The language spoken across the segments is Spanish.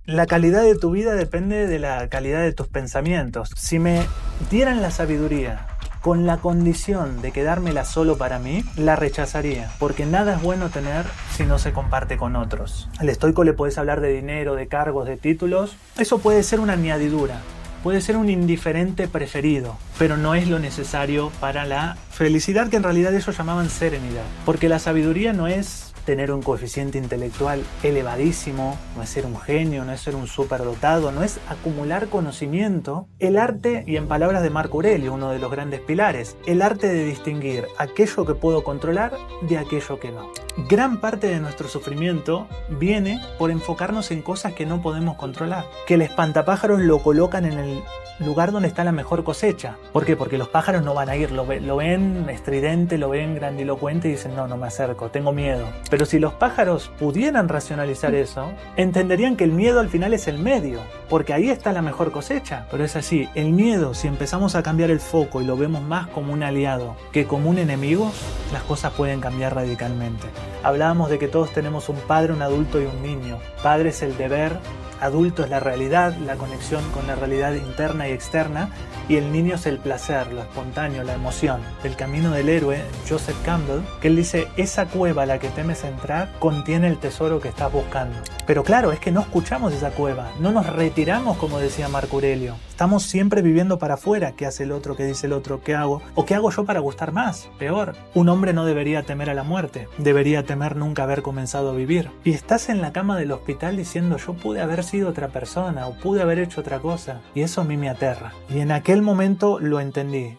La calidad de tu vida depende de la calidad de tus pensamientos. Si me dieran la sabiduría con la condición de quedármela solo para mí, la rechazaría, porque nada es bueno tener si no se comparte con otros. Al estoico le podés hablar de dinero, de cargos, de títulos. Eso puede ser una añadidura, puede ser un indiferente preferido, pero no es lo necesario para la felicidad, que en realidad ellos llamaban serenidad. Porque la sabiduría no es tener un coeficiente intelectual elevadísimo, no es ser un genio, no es ser un superdotado, no es acumular conocimiento. El arte, y en palabras de Marco Aurelio, uno de los grandes pilares, el arte de distinguir aquello que puedo controlar de aquello que no. Gran parte de nuestro sufrimiento viene por enfocarnos en cosas que no podemos controlar. Que el espantapájaros lo colocan en el lugar donde está la mejor cosecha. ¿Por qué? Porque los pájaros no van a ir, lo ven estridente, lo ven grandilocuente y dicen no me acerco, tengo miedo. Pero si los pájaros pudieran racionalizar eso, entenderían que el miedo al final es el medio, porque ahí está la mejor cosecha. Pero es así, el miedo, si empezamos a cambiar el foco y lo vemos más como un aliado que como un enemigo, las cosas pueden cambiar radicalmente. Hablábamos de que todos tenemos un padre, un adulto y un niño. Padre es el deber, adulto es la realidad, la conexión con la realidad interna y externa, y el niño es el placer, lo espontáneo, la emoción. El camino del héroe, Joseph Campbell, que él dice, esa cueva a la que temes entrar contiene el tesoro que estás buscando. Pero claro, es que no escuchamos esa cueva, no nos retiramos como decía Marco Aurelio. Estamos siempre viviendo para afuera, qué hace el otro, qué dice el otro, qué hago, o qué hago yo para gustar más. Peor, un hombre no debería temer a la muerte, debería temer nunca haber comenzado a vivir. Y estás en la cama del hospital diciendo yo pude haber sido otra persona o pude haber hecho otra cosa, y eso a mí me aterra. Y en aquel momento lo entendí.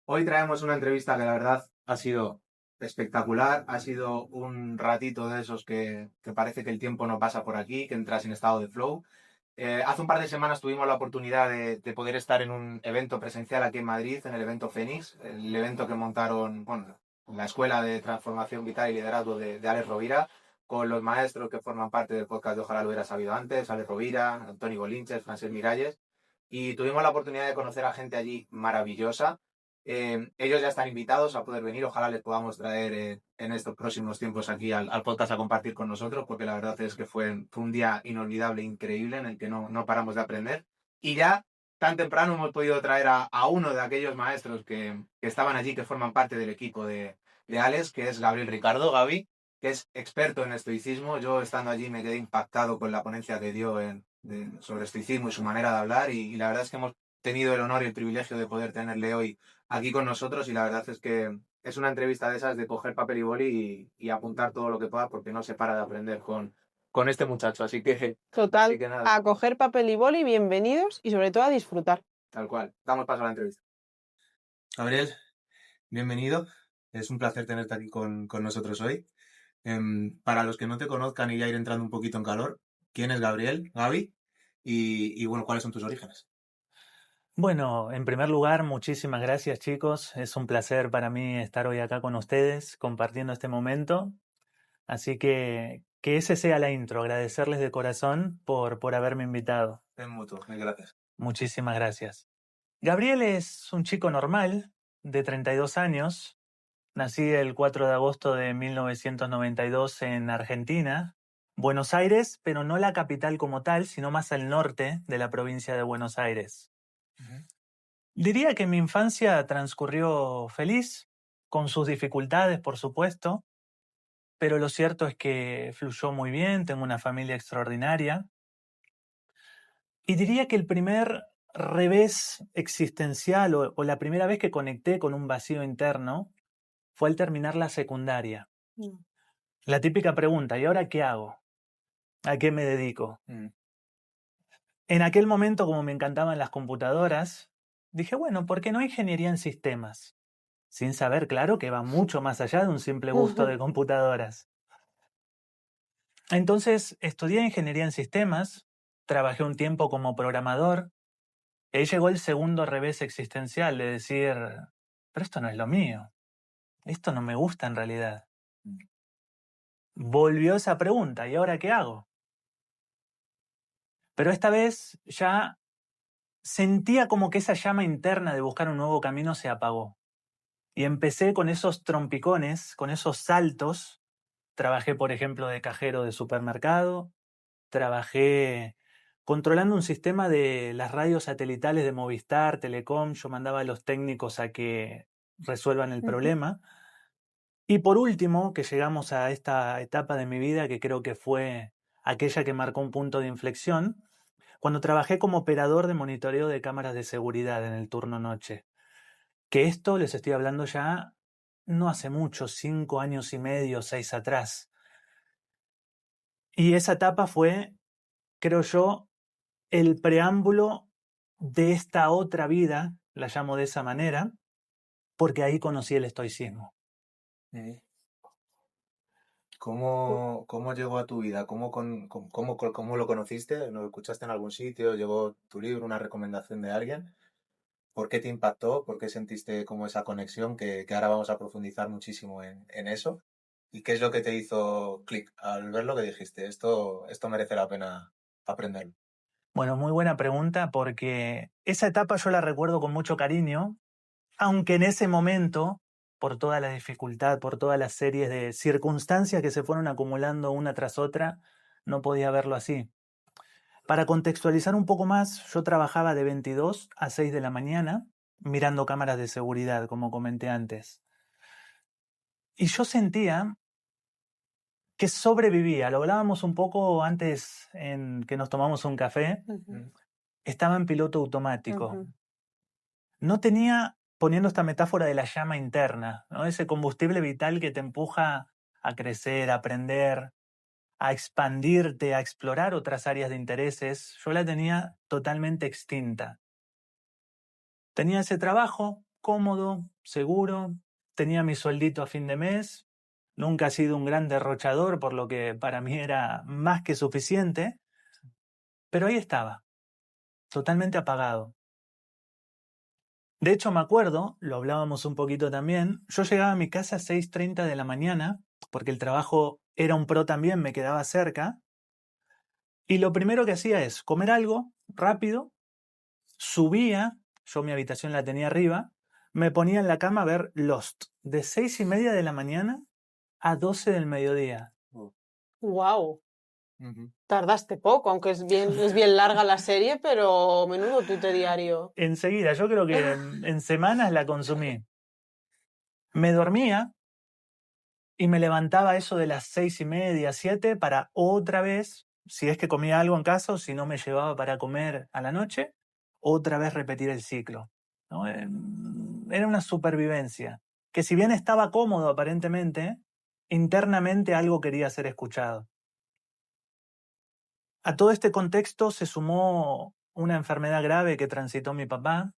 Hoy traemos una entrevista que la verdad ha sido espectacular, ha sido un ratito de esos que parece que el tiempo no pasa por aquí, que entras en estado de flow. Hace un par de semanas tuvimos la oportunidad de poder estar en un evento presencial aquí en Madrid, en el evento Fénix, el evento que montaron, bueno, la Escuela de Transformación Vital y Liderazgo de Alex Rovira, con los maestros que forman parte del podcast de Ojalá lo hubiera sabido antes, Alex Rovira, Antoni Golinches, Francesc Miralles, y tuvimos la oportunidad de conocer a gente allí maravillosa. Ellos ya están invitados a poder venir, ojalá les podamos traer en estos próximos tiempos aquí al podcast a compartir con nosotros, porque la verdad es que fue un día inolvidable, increíble, en el que no paramos de aprender. Y ya tan temprano hemos podido traer a uno de aquellos maestros que estaban allí, que forman parte del equipo de Alex, que es Gabriel Ricardo, Gaby, que es experto en estoicismo. Yo estando allí me quedé impactado con la ponencia que dio sobre estoicismo y su manera de hablar, y la verdad es que hemos tenido el honor y el privilegio de poder tenerle hoy aquí con nosotros, y la verdad es que es una entrevista de esas de coger papel y boli y apuntar todo lo que pueda, porque no se para de aprender con este muchacho, así que Total, nada, a coger papel y boli, bienvenidos y sobre todo a disfrutar. tal cual. Damos paso a la entrevista. Gabriel, bienvenido. Es un placer tenerte aquí con nosotros hoy. Para los que no te conozcan y ya ir entrando un poquito en calor, ¿quién es Gabriel, Gaby? Y bueno, ¿cuáles son tus orígenes? Bueno, en primer lugar, muchísimas gracias chicos. Es un placer para mí estar hoy acá con ustedes compartiendo este momento. Así que ese sea la intro. Agradecerles de corazón por haberme invitado. Es mutuo, gracias. Muchísimas gracias. Gabriel es un chico normal, de 32 años. Nací el 4 de agosto de 1992 en Argentina, Buenos Aires, pero no la capital como tal, sino más al norte de la provincia de Buenos Aires. Diría que mi infancia transcurrió feliz, con sus dificultades, por supuesto, pero lo cierto es que fluyó muy bien, tengo una familia extraordinaria. Y diría que el primer revés existencial o la primera vez que conecté con un vacío interno fue al terminar la secundaria. La típica pregunta, ¿y ahora qué hago? ¿A qué me dedico? En aquel momento, como me encantaban las computadoras, dije, bueno, ¿por qué no ingeniería en sistemas? Sin saber, claro, que va mucho más allá de un simple gusto de computadoras. Entonces, estudié ingeniería en sistemas, trabajé un tiempo como programador, y ahí llegó el segundo revés existencial de decir, pero esto no es lo mío, esto no me gusta en realidad. Volvió esa pregunta, ¿y ahora qué hago? Pero esta vez ya sentía como que esa llama interna de buscar un nuevo camino se apagó. Y empecé con esos trompicones, con esos saltos. Trabajé, por ejemplo, de cajero de supermercado, trabajé controlando un sistema de las radios satelitales de Movistar, Telecom. Yo mandaba a los técnicos a que resuelvan el problema. Y por último, que llegamos a esta etapa de mi vida que creo que fue aquella que marcó un punto de inflexión, cuando trabajé como operador de monitoreo de cámaras de seguridad en el turno noche. Que esto les estoy hablando ya no hace mucho, 5 años y medio, 6 atrás. Y esa etapa fue, creo yo, el preámbulo de esta otra vida, la llamo de esa manera, porque ahí conocí el estoicismo. ¿Cómo llegó a tu vida? ¿Cómo lo conociste? ¿Lo escuchaste en algún sitio? ¿Llegó tu libro, una recomendación de alguien? ¿Por qué te impactó? ¿Por qué sentiste como esa conexión? Que ahora vamos a profundizar muchísimo en eso. ¿Y qué es lo que te hizo clic al verlo que dijiste? Esto merece la pena aprenderlo. Bueno, muy buena pregunta, porque esa etapa yo la recuerdo con mucho cariño, aunque en ese momento, por toda la dificultad, por todas las series de circunstancias que se fueron acumulando una tras otra, no podía verlo así. Para contextualizar un poco más, yo trabajaba de 22 a 6 de la mañana mirando cámaras de seguridad, como comenté antes. Y yo sentía que sobrevivía. Lo hablábamos un poco antes en que nos tomamos un café. Estaba en piloto automático. No tenía, poniendo esta metáfora de la llama interna, ¿no? Ese combustible vital que te empuja a crecer, a aprender, a expandirte, a explorar otras áreas de intereses. Yo la tenía totalmente extinta. Tenía ese trabajo cómodo, seguro, tenía mi sueldito a fin de mes, nunca he sido un gran derrochador, por lo que para mí era más que suficiente, pero ahí estaba, totalmente apagado. De hecho, me acuerdo, lo hablábamos un poquito también, yo llegaba a mi casa a 6:30 de la mañana, porque el trabajo era un pro también, me quedaba cerca, y lo primero que hacía es comer algo rápido, subía, yo mi habitación la tenía arriba, me ponía en la cama a ver Lost, de 6:30 de la mañana a 12 del mediodía. Wow. Tardaste poco, aunque es bien larga la serie, pero menudo tute diario. Enseguida, yo creo que en semanas la consumí. Me dormía y me levantaba a eso de las 6:30, 7 para otra vez, si es que comía algo en casa o si no me llevaba para comer a la noche, otra vez repetir el ciclo, ¿no? Era una supervivencia, que si bien estaba cómodo aparentemente, internamente algo quería ser escuchado. A todo este contexto se sumó una enfermedad grave que transitó mi papá,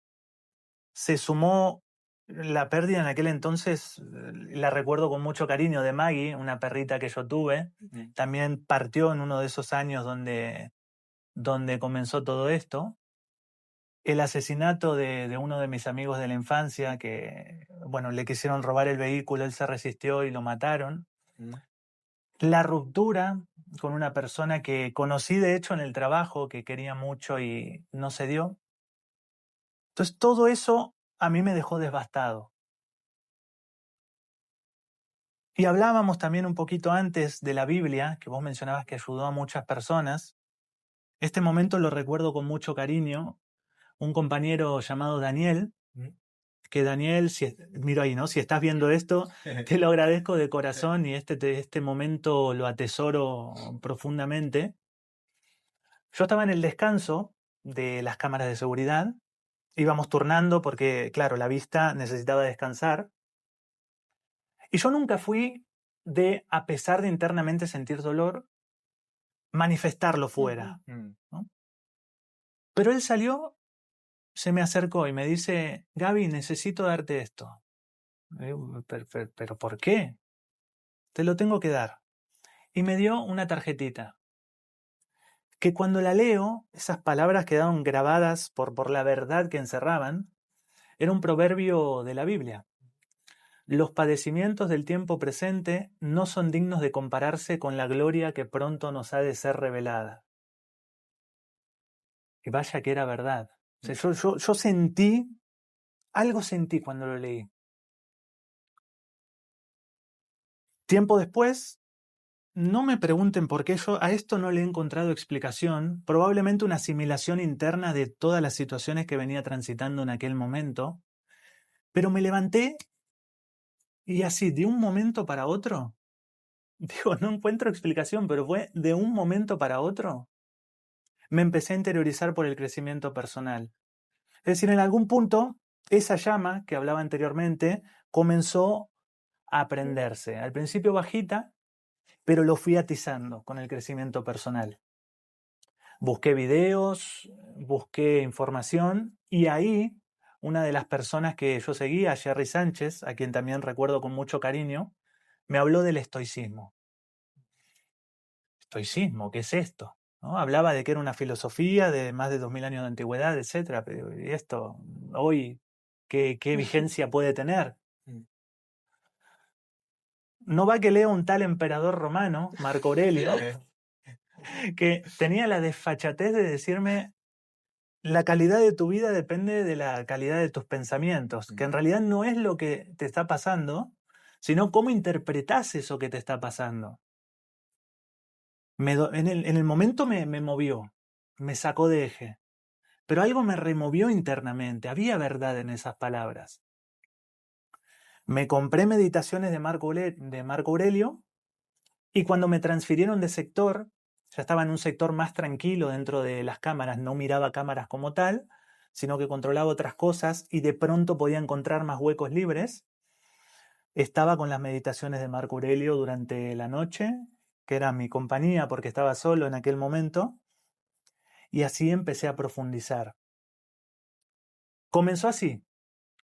se sumó la pérdida en aquel entonces, la recuerdo con mucho cariño, de Maggie, una perrita que yo tuve. También partió en uno de esos años donde comenzó todo esto. El asesinato de uno de mis amigos de la infancia, que, bueno, le quisieron robar el vehículo, él se resistió y lo mataron. La ruptura con una persona que conocí de hecho en el trabajo, que quería mucho y no se dio. Entonces todo eso a mí me dejó devastado. Y hablábamos también un poquito antes de la Biblia, que vos mencionabas que ayudó a muchas personas. Este momento lo recuerdo con mucho cariño. Un compañero llamado Daniel, que Daniel, miro ahí, ¿no? Si estás viendo esto, te lo agradezco de corazón y este momento lo atesoro profundamente. Yo estaba en el descanso de las cámaras de seguridad, íbamos turnando porque, claro, la vista necesitaba descansar. Y yo nunca fui de, a pesar de internamente sentir dolor, manifestarlo fuera, ¿no? Pero él salió, se me acercó y me dice, Gaby, necesito darte esto. ¿Pero por qué? Te lo tengo que dar. Y me dio una tarjetita, que cuando la leo, esas palabras quedaron grabadas por la verdad que encerraban. Era un proverbio de la Biblia. Los padecimientos del tiempo presente no son dignos de compararse con la gloria que pronto nos ha de ser revelada. Y vaya que era verdad. O sea, yo sentí, algo sentí cuando lo leí. Tiempo después, No me pregunten por qué, yo a esto no le he encontrado explicación, probablemente una asimilación interna de todas las situaciones que venía transitando en aquel momento, pero me levanté y así, de un momento para otro, digo, no encuentro explicación, pero fue de un momento para otro, me empecé a interiorizar por el crecimiento personal. Es decir, en algún punto, esa llama que hablaba anteriormente comenzó a prenderse. Al principio bajita, pero lo fui atizando con el crecimiento personal. Busqué videos, busqué información y ahí una de las personas que yo seguía, Jerry Sánchez, a quien también recuerdo con mucho cariño, me habló del estoicismo. ¿Estoicismo? ¿Qué es esto? ¿No? Hablaba de que era una filosofía de más de 2000 años de antigüedad, etc. Pero ¿y esto hoy qué vigencia puede tener? No va que leo un tal emperador romano, Marco Aurelio, que tenía la desfachatez de decirme: la calidad de tu vida depende de la calidad de tus pensamientos, que en realidad no es lo que te está pasando, sino cómo interpretas eso que te está pasando. En el momento me movió, me sacó de eje, pero algo me removió internamente, había verdad en esas palabras. Me compré Meditaciones de Marco Aurelio y cuando me transfirieron de sector, ya estaba en un sector más tranquilo dentro de las cámaras, no miraba cámaras como tal, sino que controlaba otras cosas y de pronto podía encontrar más huecos libres. Estaba con las meditaciones de Marco Aurelio durante la noche, que era mi compañía porque estaba solo en aquel momento, y así empecé a profundizar. Comenzó así,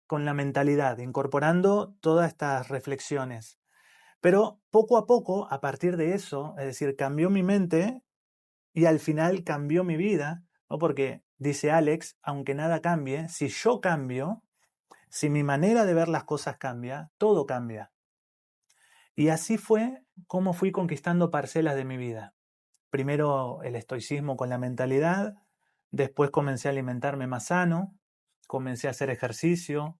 con la mentalidad, incorporando todas estas reflexiones. Pero poco a poco, a partir de eso, es decir, cambió mi mente y al final cambió mi vida, ¿no? Porque dice Alex, aunque nada cambie, si yo cambio, si mi manera de ver las cosas cambia, todo cambia. Y así fue como fui conquistando parcelas de mi vida. Primero el estoicismo con la mentalidad, después comencé a alimentarme más sano, comencé a hacer ejercicio,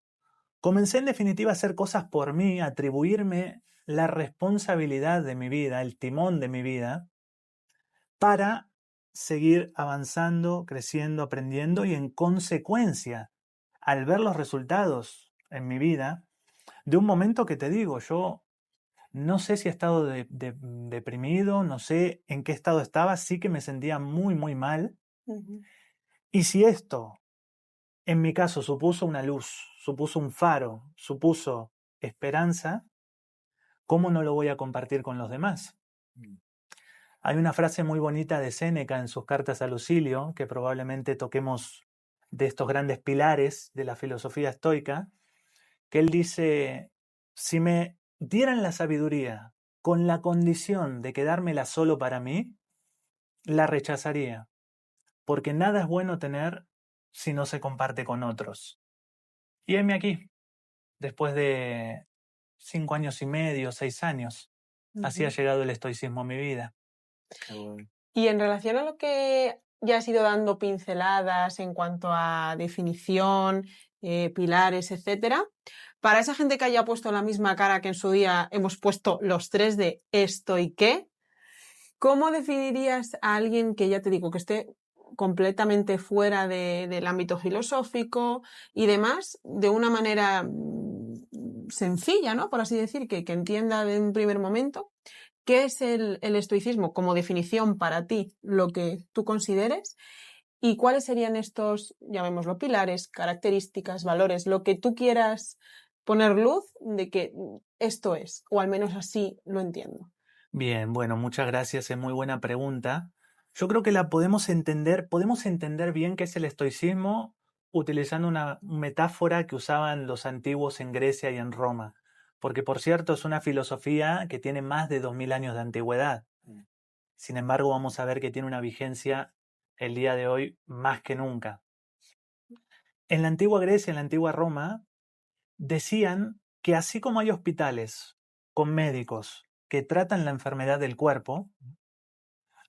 comencé en definitiva a hacer cosas por mí, a atribuirme la responsabilidad de mi vida, el timón de mi vida, para seguir avanzando, creciendo, aprendiendo y en consecuencia, al ver los resultados en mi vida, de un momento que te digo, yo no sé si he estado deprimido, no sé en qué estado estaba, sí que me sentía muy, muy mal. Y si esto, en mi caso, supuso una luz, supuso un faro, supuso esperanza, ¿cómo no lo voy a compartir con los demás? Hay una frase muy bonita de Séneca en sus cartas a Lucilio, que probablemente toquemos de estos grandes pilares de la filosofía estoica, que él dice: si me dieran la sabiduría con la condición de quedármela solo para mí, la rechazaría, porque nada es bueno tener si no se comparte con otros. Y heme aquí, después de 5 años y medio, 6 años, así ha llegado el estoicismo a mi vida. Y en relación a lo que ya has ido dando pinceladas en cuanto a definición, pilares, etcétera, para esa gente que haya puesto la misma cara que en su día hemos puesto los 3 de esto y qué, ¿cómo definirías a alguien que, ya te digo, que esté completamente fuera del ámbito filosófico y demás, de una manera sencilla, ¿no? Por así decir, que entienda de un primer momento? ¿Qué es el estoicismo como definición para ti, lo que tú consideres? ¿Y cuáles serían estos, llamémoslo, pilares, características, valores, lo que tú quieras poner luz de que esto es, o al menos así lo entiendo? Bien, bueno, muchas gracias, es muy buena pregunta. Yo creo que la podemos entender bien qué es el estoicismo utilizando una metáfora que usaban los antiguos en Grecia y en Roma, porque por cierto es una filosofía que tiene más de 2000 años de antigüedad. Sin embargo, vamos a ver que tiene una vigencia el día de hoy más que nunca. En la antigua Grecia, en la antigua Roma, decían que así como hay hospitales con médicos que tratan la enfermedad del cuerpo,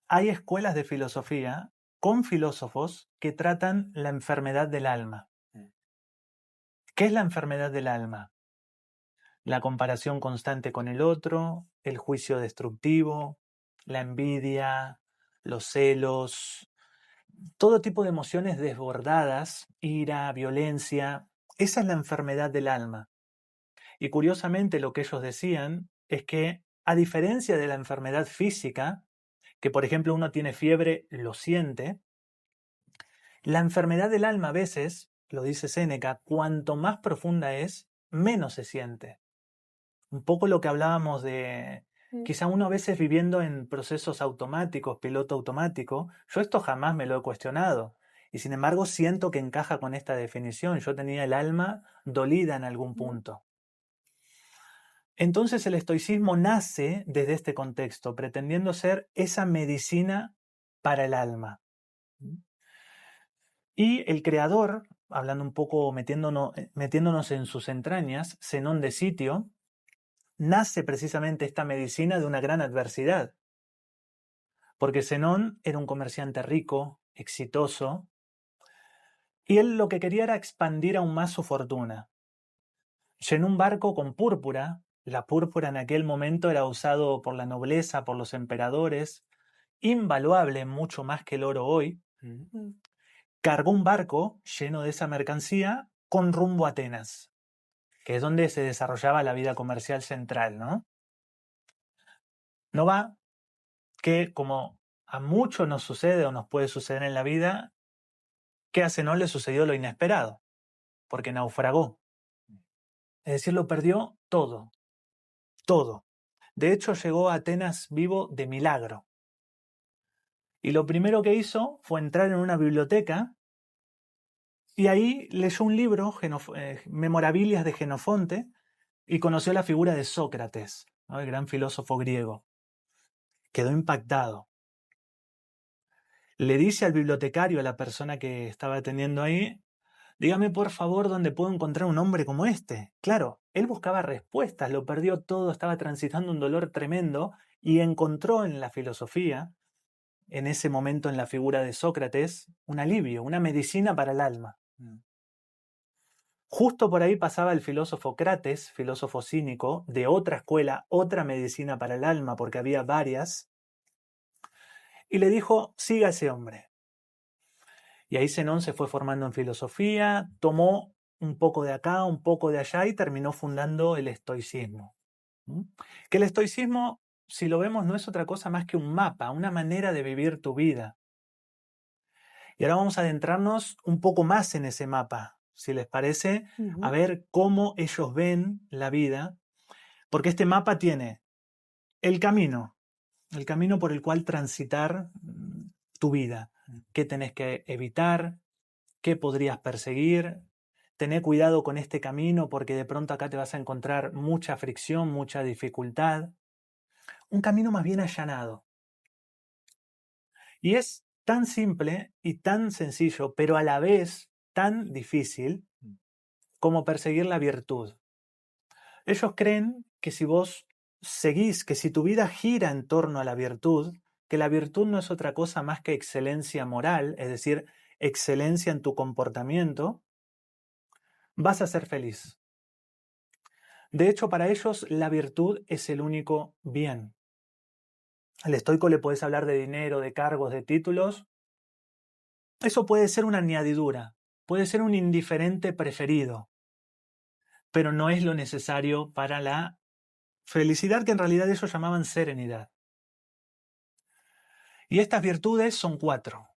hay escuelas de filosofía con filósofos que tratan la enfermedad del alma. ¿Qué es la enfermedad del alma? La comparación constante con el otro, el juicio destructivo, la envidia, los celos, todo tipo de emociones desbordadas, ira, violencia. Esa es la enfermedad del alma. Y curiosamente lo que ellos decían es que, a diferencia de la enfermedad física, que por ejemplo uno tiene fiebre, lo siente, la enfermedad del alma a veces, lo dice Séneca, cuanto más profunda es, menos se siente. Un poco lo que hablábamos de quizá uno a veces viviendo en procesos automáticos, piloto automático. Yo esto jamás me lo he cuestionado. Y sin embargo siento que encaja con esta definición. Yo tenía el alma dolida en algún punto. Entonces el estoicismo nace desde este contexto, pretendiendo ser esa medicina para el alma. Y el creador, hablando un poco, metiéndonos en sus entrañas, Zenón de Sitio, nace precisamente esta medicina de una gran adversidad. Porque Zenón era un comerciante rico, exitoso, y él lo que quería era expandir aún más su fortuna. Llenó un barco con púrpura. La púrpura en aquel momento era usado por la nobleza, por los emperadores, invaluable, mucho más que el oro hoy. Cargó un barco lleno de esa mercancía con rumbo a Atenas, que es donde se desarrollaba la vida comercial central, ¿no? No va que, como a muchos nos sucede o nos puede suceder en la vida, que a Zenón le sucedió lo inesperado, porque naufragó. Es decir, lo perdió todo, todo. De hecho, llegó a Atenas vivo de milagro. Y lo primero que hizo fue entrar en una biblioteca y ahí leyó un libro, Memorabilias de Jenofonte, y conoció la figura de Sócrates, ¿no? El gran filósofo griego. Quedó impactado. Le dice al bibliotecario, a la persona que estaba atendiendo ahí, dígame por favor dónde puedo encontrar un hombre como este. Claro, él buscaba respuestas, lo perdió todo, estaba transitando un dolor tremendo y encontró en la filosofía, en ese momento en la figura de Sócrates, un alivio, una medicina para el alma. Justo por ahí pasaba el filósofo Crates, filósofo cínico, de otra escuela, otra medicina para el alma, porque había varias, y le dijo, siga a ese hombre. Y ahí Zenón se fue formando en filosofía, tomó un poco de acá, un poco de allá y terminó fundando el estoicismo. Que el estoicismo, si lo vemos, no es otra cosa más que un mapa, una manera de vivir tu vida. Y ahora vamos a adentrarnos un poco más en ese mapa, si les parece, a ver cómo ellos ven la vida, porque este mapa tiene el camino por el cual transitar tu vida, qué tenés que evitar, qué podrías perseguir. Tené cuidado con este camino porque de pronto acá te vas a encontrar mucha fricción, mucha dificultad. Un camino más bien allanado. Y es tan simple y tan sencillo, pero a la vez tan difícil como perseguir la virtud. Ellos creen que si vos seguís, que si tu vida gira en torno a la virtud, que la virtud no es otra cosa más que excelencia moral, es decir, excelencia en tu comportamiento, vas a ser feliz. De hecho, para ellos la virtud es el único bien. Al estoico le podés hablar de dinero, de cargos, de títulos. Eso puede ser una añadidura, puede ser un indiferente preferido, pero no es lo necesario para la felicidad que en realidad ellos llamaban serenidad. Y estas virtudes son 4.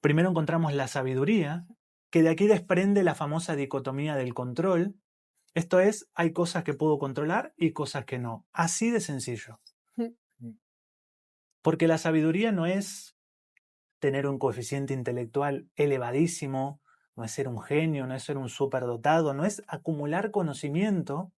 Primero encontramos la sabiduría, que de aquí desprende la famosa dicotomía del control. Esto es, hay cosas que puedo controlar y cosas que no. Así de sencillo. Porque la sabiduría no es tener un coeficiente intelectual elevadísimo, no es ser un genio, no es ser un superdotado, no es acumular conocimiento.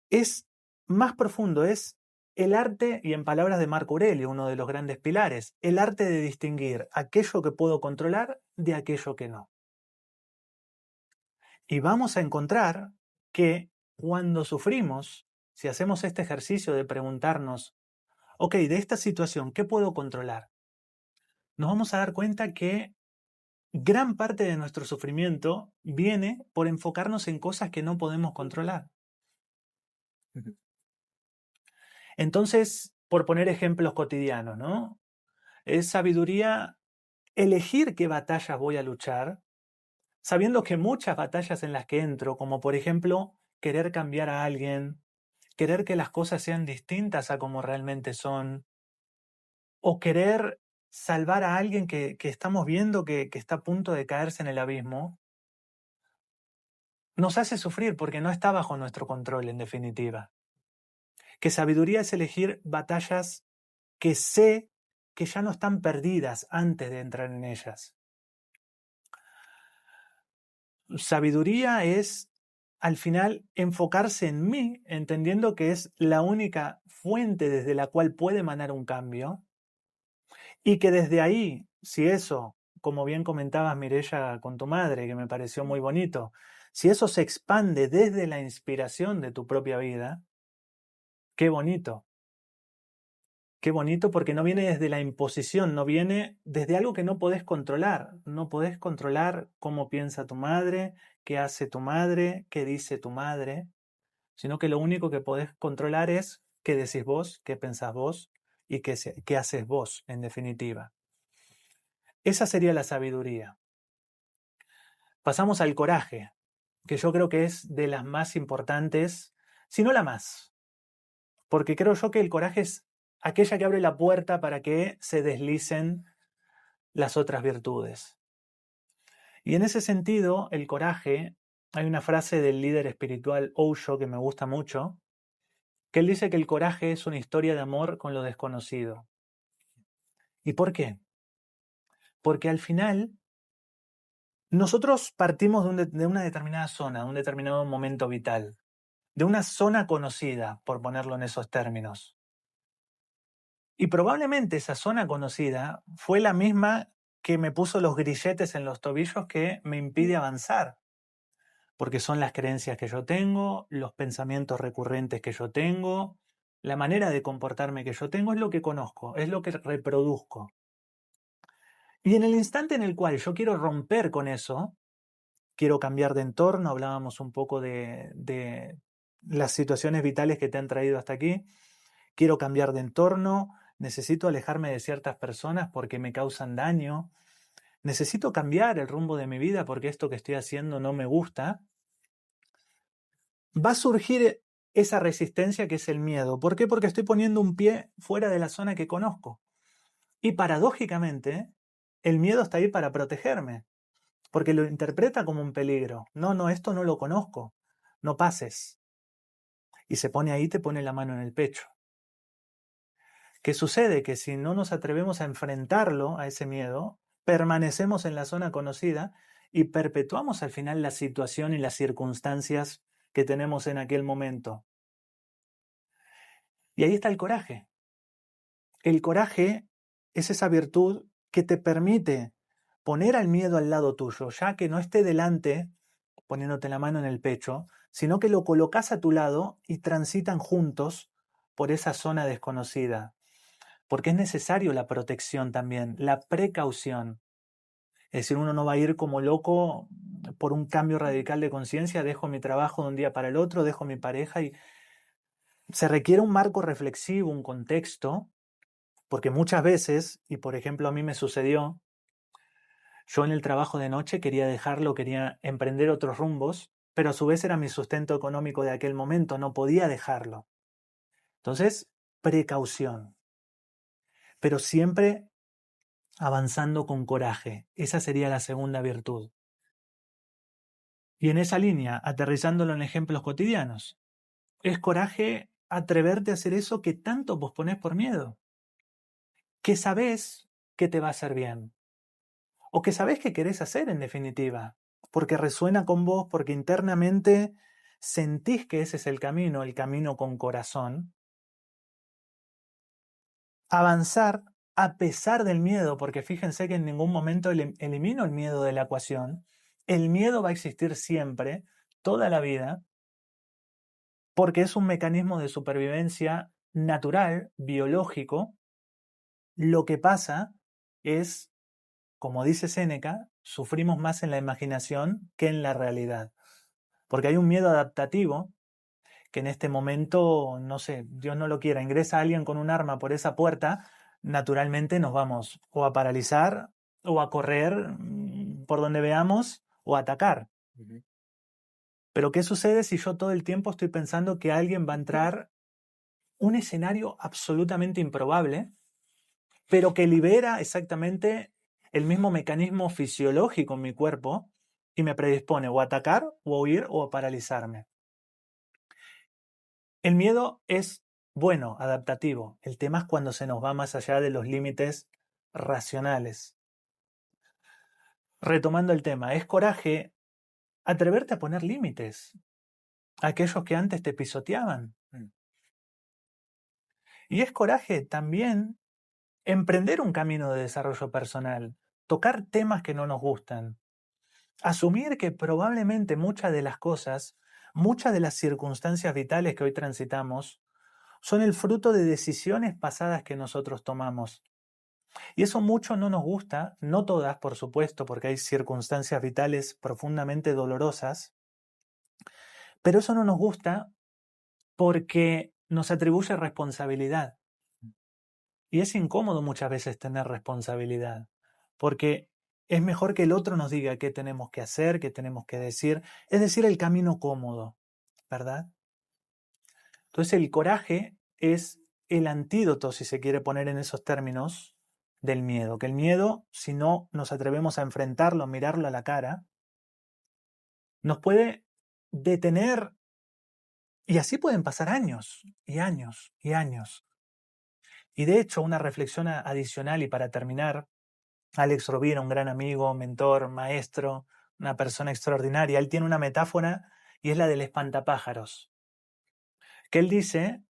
Es más profundo, es el arte, y en palabras de Marco Aurelio, uno de los grandes pilares, el arte de distinguir aquello que puedo controlar de aquello que no. Y vamos a encontrar que cuando sufrimos, si hacemos este ejercicio de preguntarnos, ok, de esta situación, ¿qué puedo controlar? Nos vamos a dar cuenta que gran parte de nuestro sufrimiento viene por enfocarnos en cosas que no podemos controlar. Entonces, por poner ejemplos cotidianos, ¿no? Es sabiduría elegir qué batallas voy a luchar, sabiendo que muchas batallas en las que entro, como por ejemplo querer cambiar a alguien, querer que las cosas sean distintas a como realmente son, o querer salvar a alguien que estamos viendo que está a punto de caerse en el abismo, nos hace sufrir porque no está bajo nuestro control en definitiva. Que sabiduría es elegir batallas que sé que ya no están perdidas antes de entrar en ellas. Sabiduría es, al final, enfocarse en mí, entendiendo que es la única fuente desde la cual puede emanar un cambio, y que desde ahí, si eso, como bien comentabas, Mireya, con tu madre, que me pareció muy bonito, si eso se expande desde la inspiración de tu propia vida, qué bonito. Qué bonito porque no viene desde la imposición, no viene desde algo que no podés controlar. No podés controlar cómo piensa tu madre, qué hace tu madre, qué dice tu madre, sino que lo único que podés controlar es qué decís vos, qué pensás vos y qué haces vos, en definitiva. Esa sería la sabiduría. Pasamos al coraje, que yo creo que es de las más importantes, si no la más, porque creo yo que el coraje es aquella que abre la puerta para que se deslicen las otras virtudes. Y en ese sentido, el coraje, hay una frase del líder espiritual Osho que me gusta mucho, que él dice que el coraje es una historia de amor con lo desconocido. ¿Y por qué? Porque al final nosotros partimos de una determinada zona, de un determinado momento vital, de una zona conocida, por ponerlo en esos términos. Y probablemente esa zona conocida fue la misma que me puso los grilletes en los tobillos que me impide avanzar. Porque son las creencias que yo tengo, los pensamientos recurrentes que yo tengo, la manera de comportarme que yo tengo es lo que conozco, es lo que reproduzco. Y en el instante en el cual yo quiero romper con eso, quiero cambiar de entorno, hablábamos un poco de las situaciones vitales que te han traído hasta aquí, quiero cambiar de entorno, necesito alejarme de ciertas personas porque me causan daño, necesito cambiar el rumbo de mi vida porque esto que estoy haciendo no me gusta, va a surgir esa resistencia que es el miedo. ¿Por qué? Porque estoy poniendo un pie fuera de la zona que conozco. Y paradójicamente, el miedo está ahí para protegerme, porque lo interpreta como un peligro. No, esto no lo conozco, no pases. Y se pone ahí, te pone la mano en el pecho. ¿Qué sucede? Que si no nos atrevemos a enfrentarlo, a ese miedo, permanecemos en la zona conocida y perpetuamos al final la situación y las circunstancias que tenemos en aquel momento. Y ahí está el coraje. El coraje es esa virtud que te permite poner al miedo al lado tuyo, ya que no esté delante, poniéndote la mano en el pecho, sino que lo colocas a tu lado y transitan juntos por esa zona desconocida. Porque es necesario la protección también, la precaución. Es decir, uno no va a ir como loco por un cambio radical de conciencia, dejo mi trabajo de un día para el otro, dejo mi pareja y se requiere un marco reflexivo, un contexto, porque muchas veces, y por ejemplo a mí me sucedió, yo en el trabajo de noche quería dejarlo, quería emprender otros rumbos, pero a su vez era mi sustento económico de aquel momento, no podía dejarlo. Entonces, precaución, pero siempre avanzando con coraje. Esa sería la segunda virtud. Y en esa línea, aterrizándolo en ejemplos cotidianos, es coraje atreverte a hacer eso que tanto posponés por miedo, que sabés que te va a hacer bien, o que sabés que querés hacer en definitiva, porque resuena con vos, porque internamente sentís que ese es el camino con corazón. Avanzar a pesar del miedo, porque fíjense que en ningún momento elimino el miedo de la ecuación. El miedo va a existir siempre, toda la vida, porque es un mecanismo de supervivencia natural, biológico. Lo que pasa es, como dice Séneca, sufrimos más en la imaginación que en la realidad. Porque hay un miedo adaptativo que en este momento, no sé, Dios no lo quiera, ingresa alguien con un arma por esa puerta, naturalmente nos vamos o a paralizar o a correr por donde veamos o a atacar. Ujú. Pero ¿qué sucede si yo todo el tiempo estoy pensando que alguien va a entrar un escenario absolutamente improbable, pero que libera exactamente el mismo mecanismo fisiológico en mi cuerpo y me predispone o a atacar o a huir o a paralizarme? El miedo es bueno, adaptativo. El tema es cuando se nos va más allá de los límites racionales. Retomando el tema, es coraje atreverte a poner límites a aquellos que antes te pisoteaban. Y es coraje también emprender un camino de desarrollo personal, tocar temas que no nos gustan, asumir que probablemente muchas de las cosas, muchas de las circunstancias vitales que hoy transitamos, son el fruto de decisiones pasadas que nosotros tomamos. Y eso mucho no nos gusta, no todas, por supuesto, porque hay circunstancias vitales profundamente dolorosas, pero eso no nos gusta porque nos atribuye responsabilidad. Y es incómodo muchas veces tener responsabilidad, porque es mejor que el otro nos diga qué tenemos que hacer, qué tenemos que decir, es decir, el camino cómodo, ¿verdad? Entonces el coraje es el antídoto, si se quiere poner en esos términos, del miedo. Que el miedo, si no nos atrevemos a enfrentarlo, a mirarlo a la cara, nos puede detener y así pueden pasar años y años y años. Y de hecho, una reflexión adicional y para terminar, Alex Rovira, un gran amigo, mentor, maestro, una persona extraordinaria, él tiene una metáfora y es la del espantapájaros. Que él dice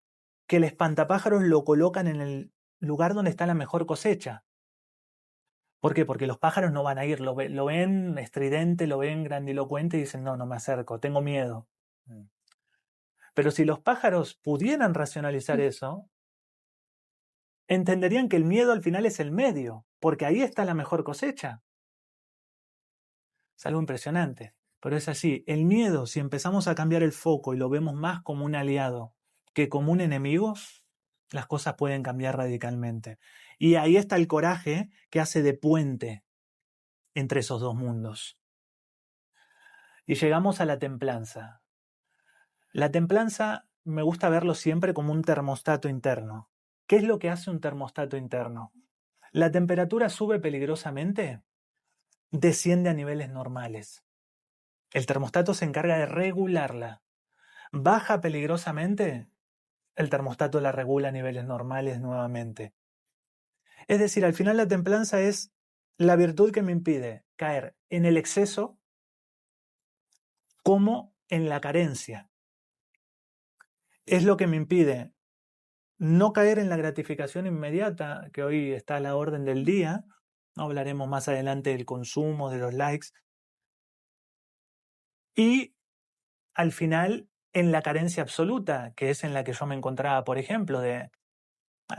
que el espantapájaros lo colocan en el lugar donde está la mejor cosecha. ¿Por qué? Porque los pájaros no van a ir, lo ven estridente, lo ven grandilocuente y dicen, no, no me acerco, tengo miedo. Pero si los pájaros pudieran racionalizar eso, entenderían que el miedo al final es el medio, porque ahí está la mejor cosecha. Es algo impresionante, pero es así. El miedo, si empezamos a cambiar el foco y lo vemos más como un aliado que como un enemigo, las cosas pueden cambiar radicalmente. Y ahí está el coraje que hace de puente entre esos dos mundos. Y llegamos a la templanza. La templanza me gusta verlo siempre como un termostato interno. ¿Qué es lo que hace un termostato interno? La temperatura sube peligrosamente, desciende a niveles normales. El termostato se encarga de regularla. Baja peligrosamente, el termostato la regula a niveles normales nuevamente. Es decir, al final la templanza es la virtud que me impide caer en el exceso como en la carencia. Es lo que me impide no caer en la gratificación inmediata, que hoy está a la orden del día. Hablaremos más adelante del consumo, de los likes. Y al final, en la carencia absoluta, que es en la que yo me encontraba, por ejemplo, de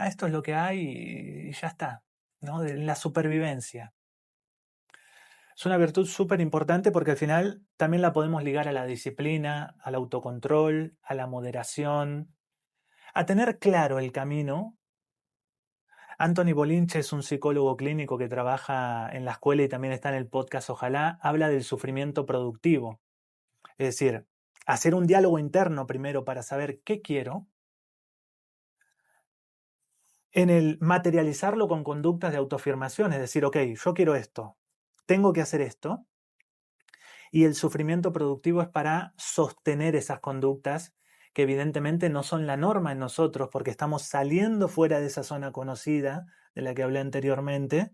esto es lo que hay y ya está, ¿no? De la supervivencia. Es una virtud súper importante porque al final también la podemos ligar a la disciplina, al autocontrol, a la moderación, a tener claro el camino. Anthony Bolinche es un psicólogo clínico que trabaja en la escuela y también está en el podcast Ojalá, habla del sufrimiento productivo. Es decir, hacer un diálogo interno primero para saber qué quiero, en el materializarlo con conductas de autoafirmación, es decir, ok, yo quiero esto, tengo que hacer esto, y el sufrimiento productivo es para sostener esas conductas que evidentemente no son la norma en nosotros porque estamos saliendo fuera de esa zona conocida de la que hablé anteriormente,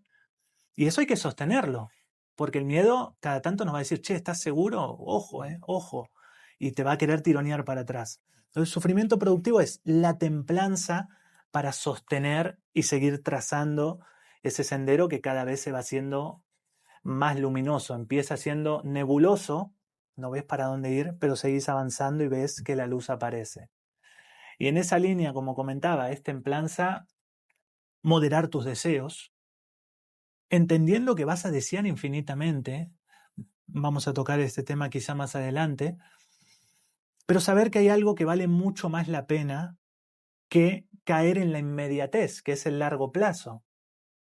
y eso hay que sostenerlo, porque el miedo cada tanto nos va a decir, che, ¿estás seguro? Ojo, ojo, y te va a querer tironear para atrás. Entonces, el sufrimiento productivo es la templanza para sostener y seguir trazando ese sendero que cada vez se va haciendo más luminoso. Empieza siendo nebuloso, no ves para dónde ir, pero seguís avanzando y ves que la luz aparece. Y en esa línea, como comentaba, es templanza moderar tus deseos, entendiendo que vas a desear infinitamente. Vamos a tocar este tema quizá más adelante. pero saber que hay algo que vale mucho más la pena que caer en la inmediatez, que es el largo plazo.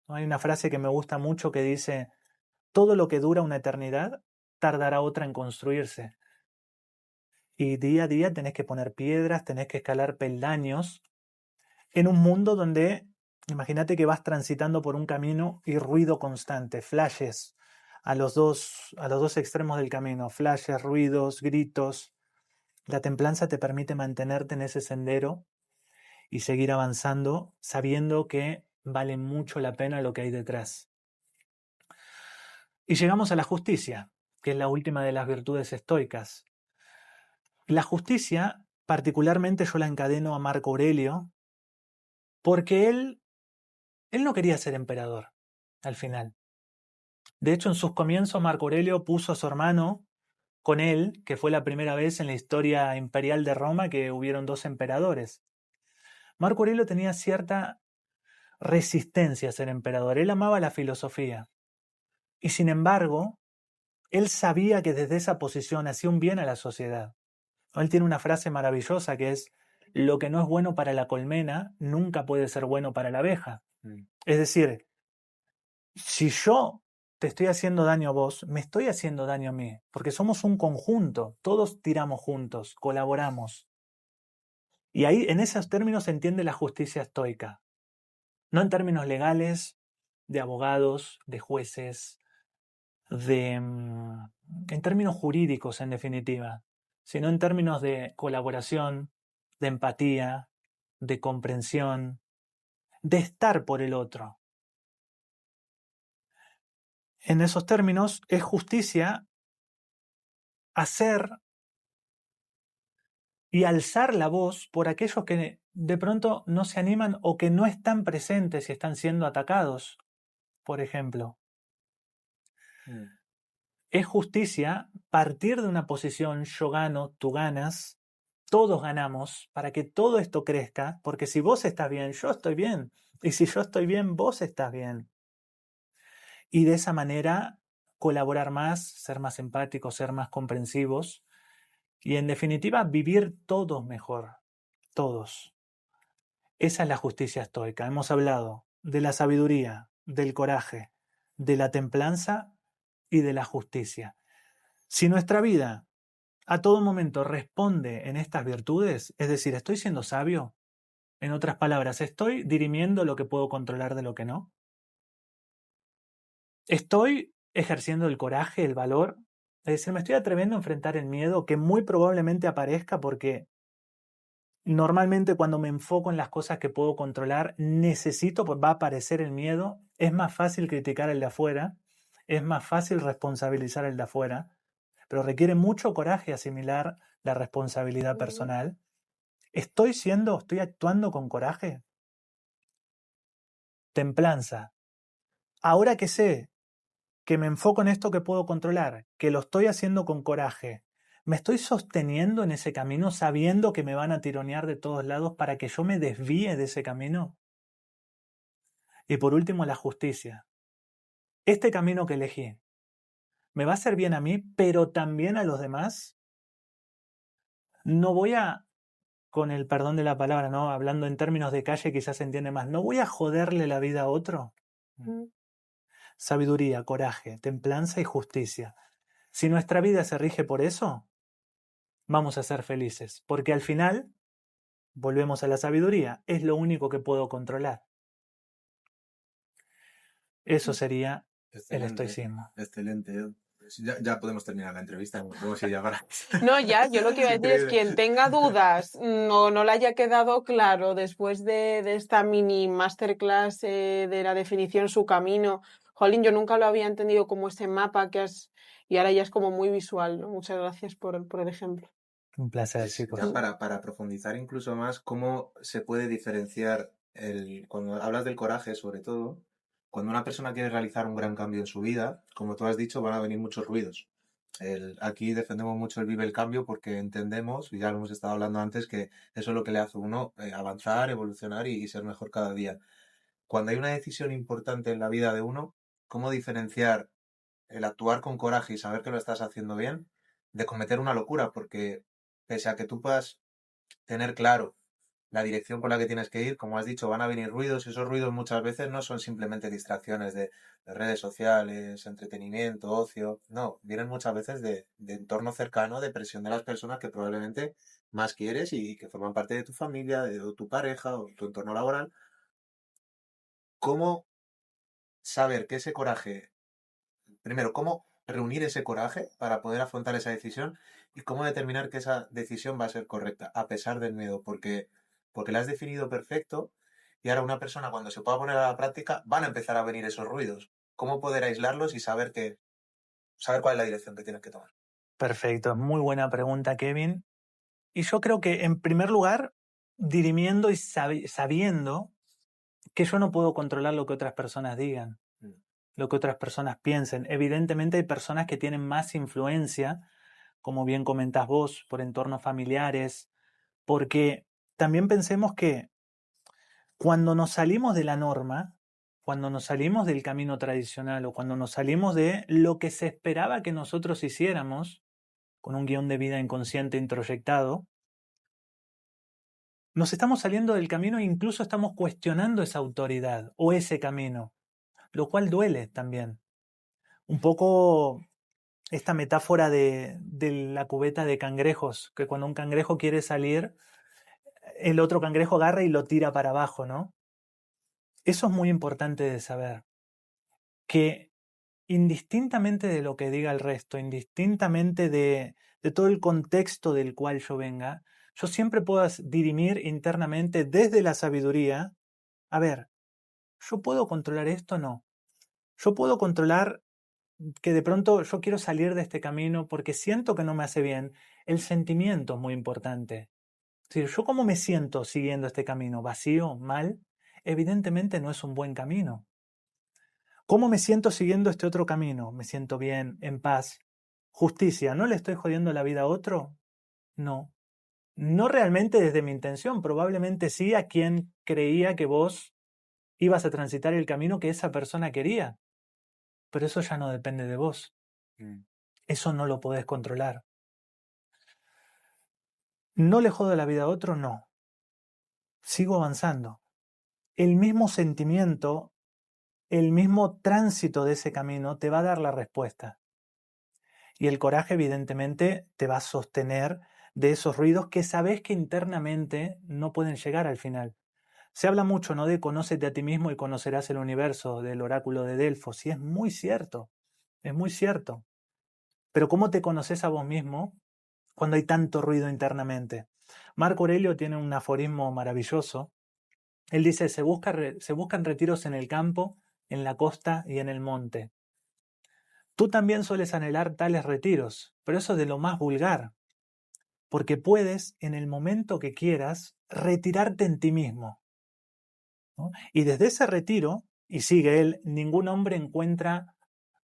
Hay una frase que me gusta mucho que dice: todo lo que dura una eternidad tardará otra en construirse. Y día a día tenés que poner piedras, tenés que escalar peldaños en un mundo donde, imagínate que vas transitando por un camino y ruido constante, flashes a los dos extremos del camino, flashes, ruidos, gritos. La templanza te permite mantenerte en ese sendero y seguir avanzando sabiendo que vale mucho la pena lo que hay detrás. Y llegamos a la justicia, que es la última de las virtudes estoicas. La justicia, particularmente yo la encadeno a Marco Aurelio, porque él no quería ser emperador al final. De hecho, en sus comienzos Marco Aurelio puso a su hermano con él, que fue la primera vez en la historia imperial de Roma que hubieron 2 emperadores. Marco Aurelio tenía cierta resistencia a ser emperador, él amaba la filosofía. Y sin embargo, él sabía que desde esa posición hacía un bien a la sociedad. Él tiene una frase maravillosa que es: lo que no es bueno para la colmena nunca puede ser bueno para la abeja. Es decir, si yo te estoy haciendo daño a vos, me estoy haciendo daño a mí, porque somos un conjunto, todos tiramos juntos, colaboramos. Y ahí, en esos términos, se entiende la justicia estoica. No en términos legales, de abogados, de jueces, en términos jurídicos, en definitiva, sino en términos de colaboración, de empatía, de comprensión, de estar por el otro. En esos términos, es justicia hacer y alzar la voz por aquellos que de pronto no se animan o que no están presentes y están siendo atacados, por ejemplo. Es justicia partir de una posición yo gano, tú ganas, todos ganamos, para que todo esto crezca, porque si vos estás bien, yo estoy bien, y si yo estoy bien, vos estás bien. Y de esa manera colaborar más, ser más empáticos, ser más comprensivos, y en definitiva vivir todos mejor, todos. Esa es la justicia estoica. Hemos hablado de la sabiduría, del coraje, de la templanza y de la justicia. Si nuestra vida a todo momento responde en estas virtudes, es decir, estoy siendo sabio, en otras palabras, estoy dirimiendo lo que puedo controlar de lo que no, estoy ejerciendo el coraje, el valor, es decir, me estoy atreviendo a enfrentar el miedo que muy probablemente aparezca porque normalmente cuando me enfoco en las cosas que puedo controlar, va a aparecer el miedo, es más fácil criticar al de afuera, es más fácil responsabilizar al de afuera, pero requiere mucho coraje asimilar la responsabilidad personal. ¿Estoy actuando con coraje? Templanza. Ahora que sé que me enfoco en esto que puedo controlar, que lo estoy haciendo con coraje, ¿me estoy sosteniendo en ese camino sabiendo que me van a tironear de todos lados para que yo me desvíe de ese camino? Y por último, la justicia. Este camino que elegí, ¿me va a hacer bien a mí, pero también a los demás? No voy a, con el perdón de la palabra, ¿no? Hablando en términos de calle quizás se entiende más, ¿no voy a joderle la vida a otro? Sabiduría, coraje, templanza y justicia. Si nuestra vida se rige por eso, vamos a ser felices, porque al final, volvemos a la sabiduría, es lo único que puedo controlar. Eso sería el estoicismo. Excelente. Ya podemos terminar la entrevista. Podemos ir ya para... No, ya, yo lo que iba a decir es quien tenga dudas o no le haya quedado claro después de esta mini masterclass de la definición su camino. Jolín, yo nunca lo había entendido como ese mapa que has... Y ahora ya es como muy visual, ¿no? Muchas gracias por el ejemplo. Un placer, chicos. Ya para profundizar incluso más, ¿cómo se puede diferenciar cuando hablas del coraje, sobre todo, cuando una persona quiere realizar un gran cambio en su vida, como tú has dicho, van a venir muchos ruidos? Aquí defendemos mucho el vive el cambio porque entendemos, y ya lo hemos estado hablando antes, que eso es lo que le hace a uno avanzar, evolucionar y ser mejor cada día. Cuando hay una decisión importante en la vida de uno, ¿cómo diferenciar el actuar con coraje y saber que lo estás haciendo bien de cometer una locura? Porque pese a que tú puedas tener claro la dirección por la que tienes que ir, como has dicho, van a venir ruidos y esos ruidos muchas veces no son simplemente distracciones de redes sociales, entretenimiento, ocio, no, vienen muchas veces de entorno cercano, de presión de las personas que probablemente más quieres y que forman parte de tu familia, de tu pareja o tu entorno laboral. ¿Cómo saber que ese coraje, primero, cómo reunir ese coraje para poder afrontar esa decisión y cómo determinar que esa decisión va a ser correcta a pesar del miedo? Porque la has definido perfecto y ahora una persona cuando se pueda poner a la práctica van a empezar a venir esos ruidos. ¿Cómo poder aislarlos y saber cuál es la dirección que tienes que tomar? Perfecto, muy buena pregunta, Kevin. Y yo creo que, en primer lugar, dirimiendo y sabiendo que yo no puedo controlar lo que otras personas digan, lo que otras personas piensen. Evidentemente hay personas que tienen más influencia, como bien comentás vos, por entornos familiares, porque también pensemos que cuando nos salimos de la norma, cuando nos salimos del camino tradicional o cuando nos salimos de lo que se esperaba que nosotros hiciéramos, con un guión de vida inconsciente introyectado, nos estamos saliendo del camino e incluso estamos cuestionando esa autoridad o ese camino, lo cual duele también. Un poco esta metáfora de la cubeta de cangrejos, que cuando un cangrejo quiere salir, el otro cangrejo agarra y lo tira para abajo, ¿no? Eso es muy importante de saber, que indistintamente de lo que diga el resto, indistintamente de todo el contexto del cual yo venga, yo siempre puedo dirimir internamente desde la sabiduría, a ver, ¿yo puedo controlar esto o no? Yo puedo controlar que de pronto yo quiero salir de este camino porque siento que no me hace bien. El sentimiento es muy importante. Es decir, yo cómo me siento siguiendo este camino, vacío, mal, evidentemente no es un buen camino. ¿Cómo me siento siguiendo este otro camino? Me siento bien, en paz. Justicia, ¿no le estoy jodiendo la vida a otro? No. No realmente desde mi intención, probablemente sí a quien creía que vos ibas a transitar el camino que esa persona quería. Pero eso ya no depende de vos. Eso no lo podés controlar. ¿No le jodo la vida a otro? No. Sigo avanzando. El mismo sentimiento, el mismo tránsito de ese camino te va a dar la respuesta. Y el coraje, evidentemente, te va a sostener de esos ruidos que sabes que internamente no pueden llegar al final. Se habla mucho, ¿no?, de conócete a ti mismo y conocerás el universo, del oráculo de Delfos, y es muy cierto, es muy cierto. Pero ¿cómo te conoces a vos mismo cuando hay tanto ruido internamente? Marco Aurelio tiene un aforismo maravilloso. Él dice, se buscan retiros en el campo, en la costa y en el monte. Tú también sueles anhelar tales retiros, pero eso es de lo más vulgar, porque puedes, en el momento que quieras, retirarte en ti mismo, ¿no? Y desde ese retiro, y sigue él, ningún hombre encuentra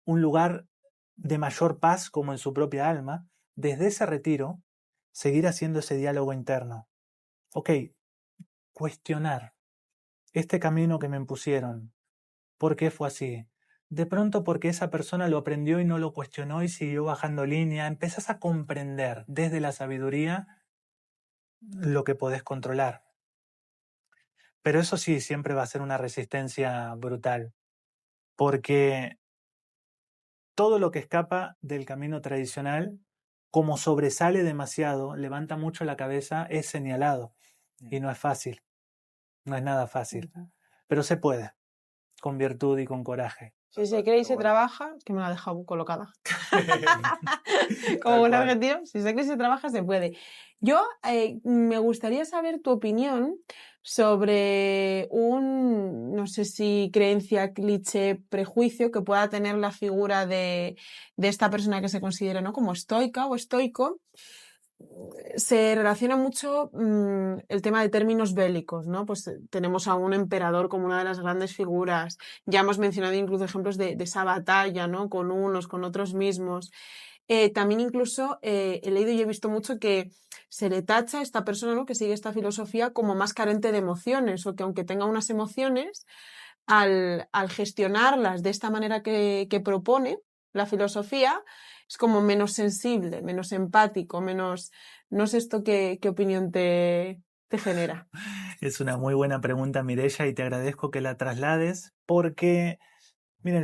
un lugar de mayor paz como en su propia alma. Desde ese retiro, seguir haciendo ese diálogo interno. Ok, cuestionar este camino que me impusieron. ¿Por qué fue así? De pronto porque esa persona lo aprendió y no lo cuestionó y siguió bajando línea. Empezás a comprender desde la sabiduría lo que podés controlar. Pero eso sí, siempre va a ser una resistencia brutal, porque todo lo que escapa del camino tradicional, como sobresale demasiado, levanta mucho la cabeza, es señalado. Y no es fácil, no es nada fácil, pero se puede, con virtud y con coraje. Si se cree y se trabaja, que me la ha dejado colocada. Como Tal buen cual. argentino, si se cree y se trabaja, se puede. Yo me gustaría saber tu opinión sobre un, no sé si creencia, cliché, prejuicio que pueda tener la figura de esta persona que se considera, ¿no?, como estoica o estoico. Se relaciona mucho el tema de términos bélicos, ¿no? Pues tenemos a un emperador como una de las grandes figuras. Ya hemos mencionado incluso ejemplos de esa batalla, ¿no?, con unos, con otros mismos. También incluso he leído y he visto mucho que se le tacha a esta persona, ¿no?, que sigue esta filosofía como más carente de emociones, o que aunque tenga unas emociones, al gestionarlas de esta manera que propone la filosofía, es como menos sensible, menos empático, menos, No sé esto qué opinión te genera. Es una muy buena pregunta, Mireia, y te agradezco que la traslades porque, miren,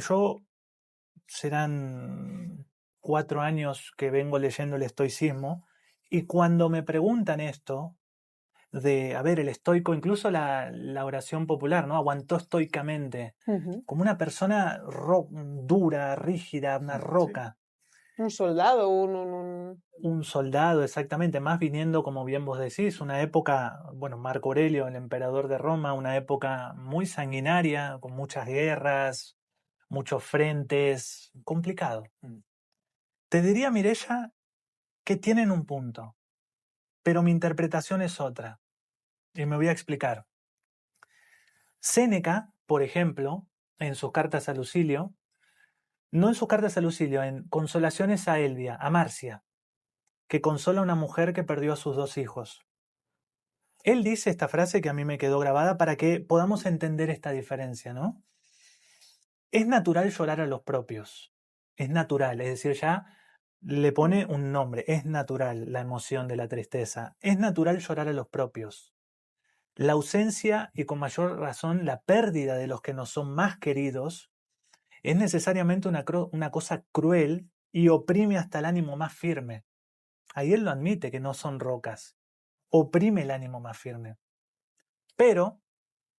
serán 4 años que vengo leyendo el estoicismo y cuando me preguntan esto de, a ver, el estoico, incluso la oración popular, ¿no? Aguantó estoicamente, como una persona dura, rígida, una roca. Un soldado, Un soldado, exactamente, más viniendo, como bien vos decís, una época, bueno, Marco Aurelio, el emperador de Roma, una época muy sanguinaria, con muchas guerras, muchos frentes, complicado. Te diría, Mireia, que tienen un punto, pero mi interpretación es otra, y me voy a explicar. Séneca, por ejemplo, en sus cartas a Lucilio, no en sus cartas a Lucilio, en Consolaciones a Elvia, a Marcia, que consola a una mujer que perdió a sus 2 hijos. Él dice esta frase que a mí me quedó grabada para que podamos entender esta diferencia, ¿no? Es natural llorar a los propios. Es natural, es decir, ya le pone un nombre. Es natural la emoción de la tristeza. Es natural llorar a los propios. La ausencia y con mayor razón la pérdida de los que nos son más queridos es necesariamente una cosa cruel y oprime hasta el ánimo más firme. Ahí él lo admite, que no son rocas. Oprime el ánimo más firme. Pero,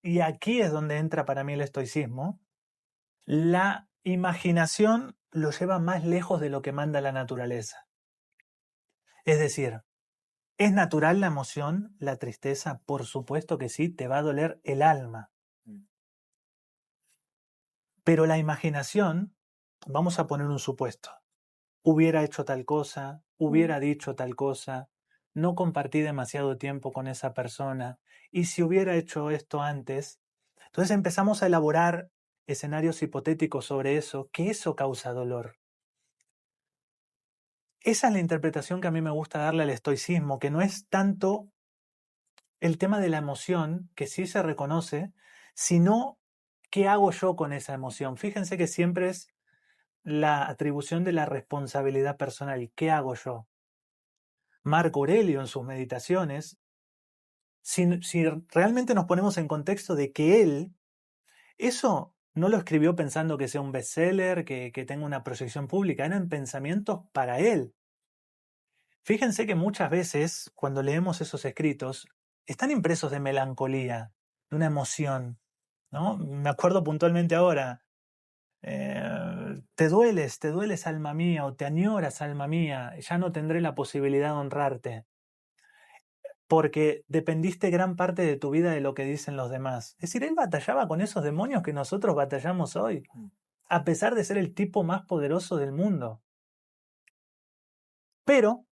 y aquí es donde entra para mí el estoicismo, la imaginación lo lleva más lejos de lo que manda la naturaleza. Es decir, ¿es natural la emoción, la tristeza? Por supuesto que sí, te va a doler el alma. Pero la imaginación, vamos a poner un supuesto. Hubiera hecho tal cosa, hubiera dicho tal cosa, no compartí demasiado tiempo con esa persona, y si hubiera hecho esto antes, entonces empezamos a elaborar escenarios hipotéticos sobre eso, que eso causa dolor. Esa es la interpretación que a mí me gusta darle al estoicismo, que no es tanto el tema de la emoción, que sí se reconoce, sino qué hago yo con esa emoción. Fíjense que siempre es la atribución de la responsabilidad personal. ¿Qué hago yo? Marco Aurelio en sus meditaciones, si realmente nos ponemos en contexto de que él, eso no lo escribió pensando que sea un bestseller, que tenga una proyección pública, eran pensamientos para él. Fíjense que muchas veces, cuando leemos esos escritos, están impresos de melancolía, de una emoción, ¿no? Me acuerdo puntualmente ahora, te dueles, alma mía, o te añoras, alma mía, ya no tendré la posibilidad de honrarte, porque dependiste gran parte de tu vida de lo que dicen los demás. Es decir, él batallaba con esos demonios que nosotros batallamos hoy, a pesar de ser el tipo más poderoso del mundo. Pero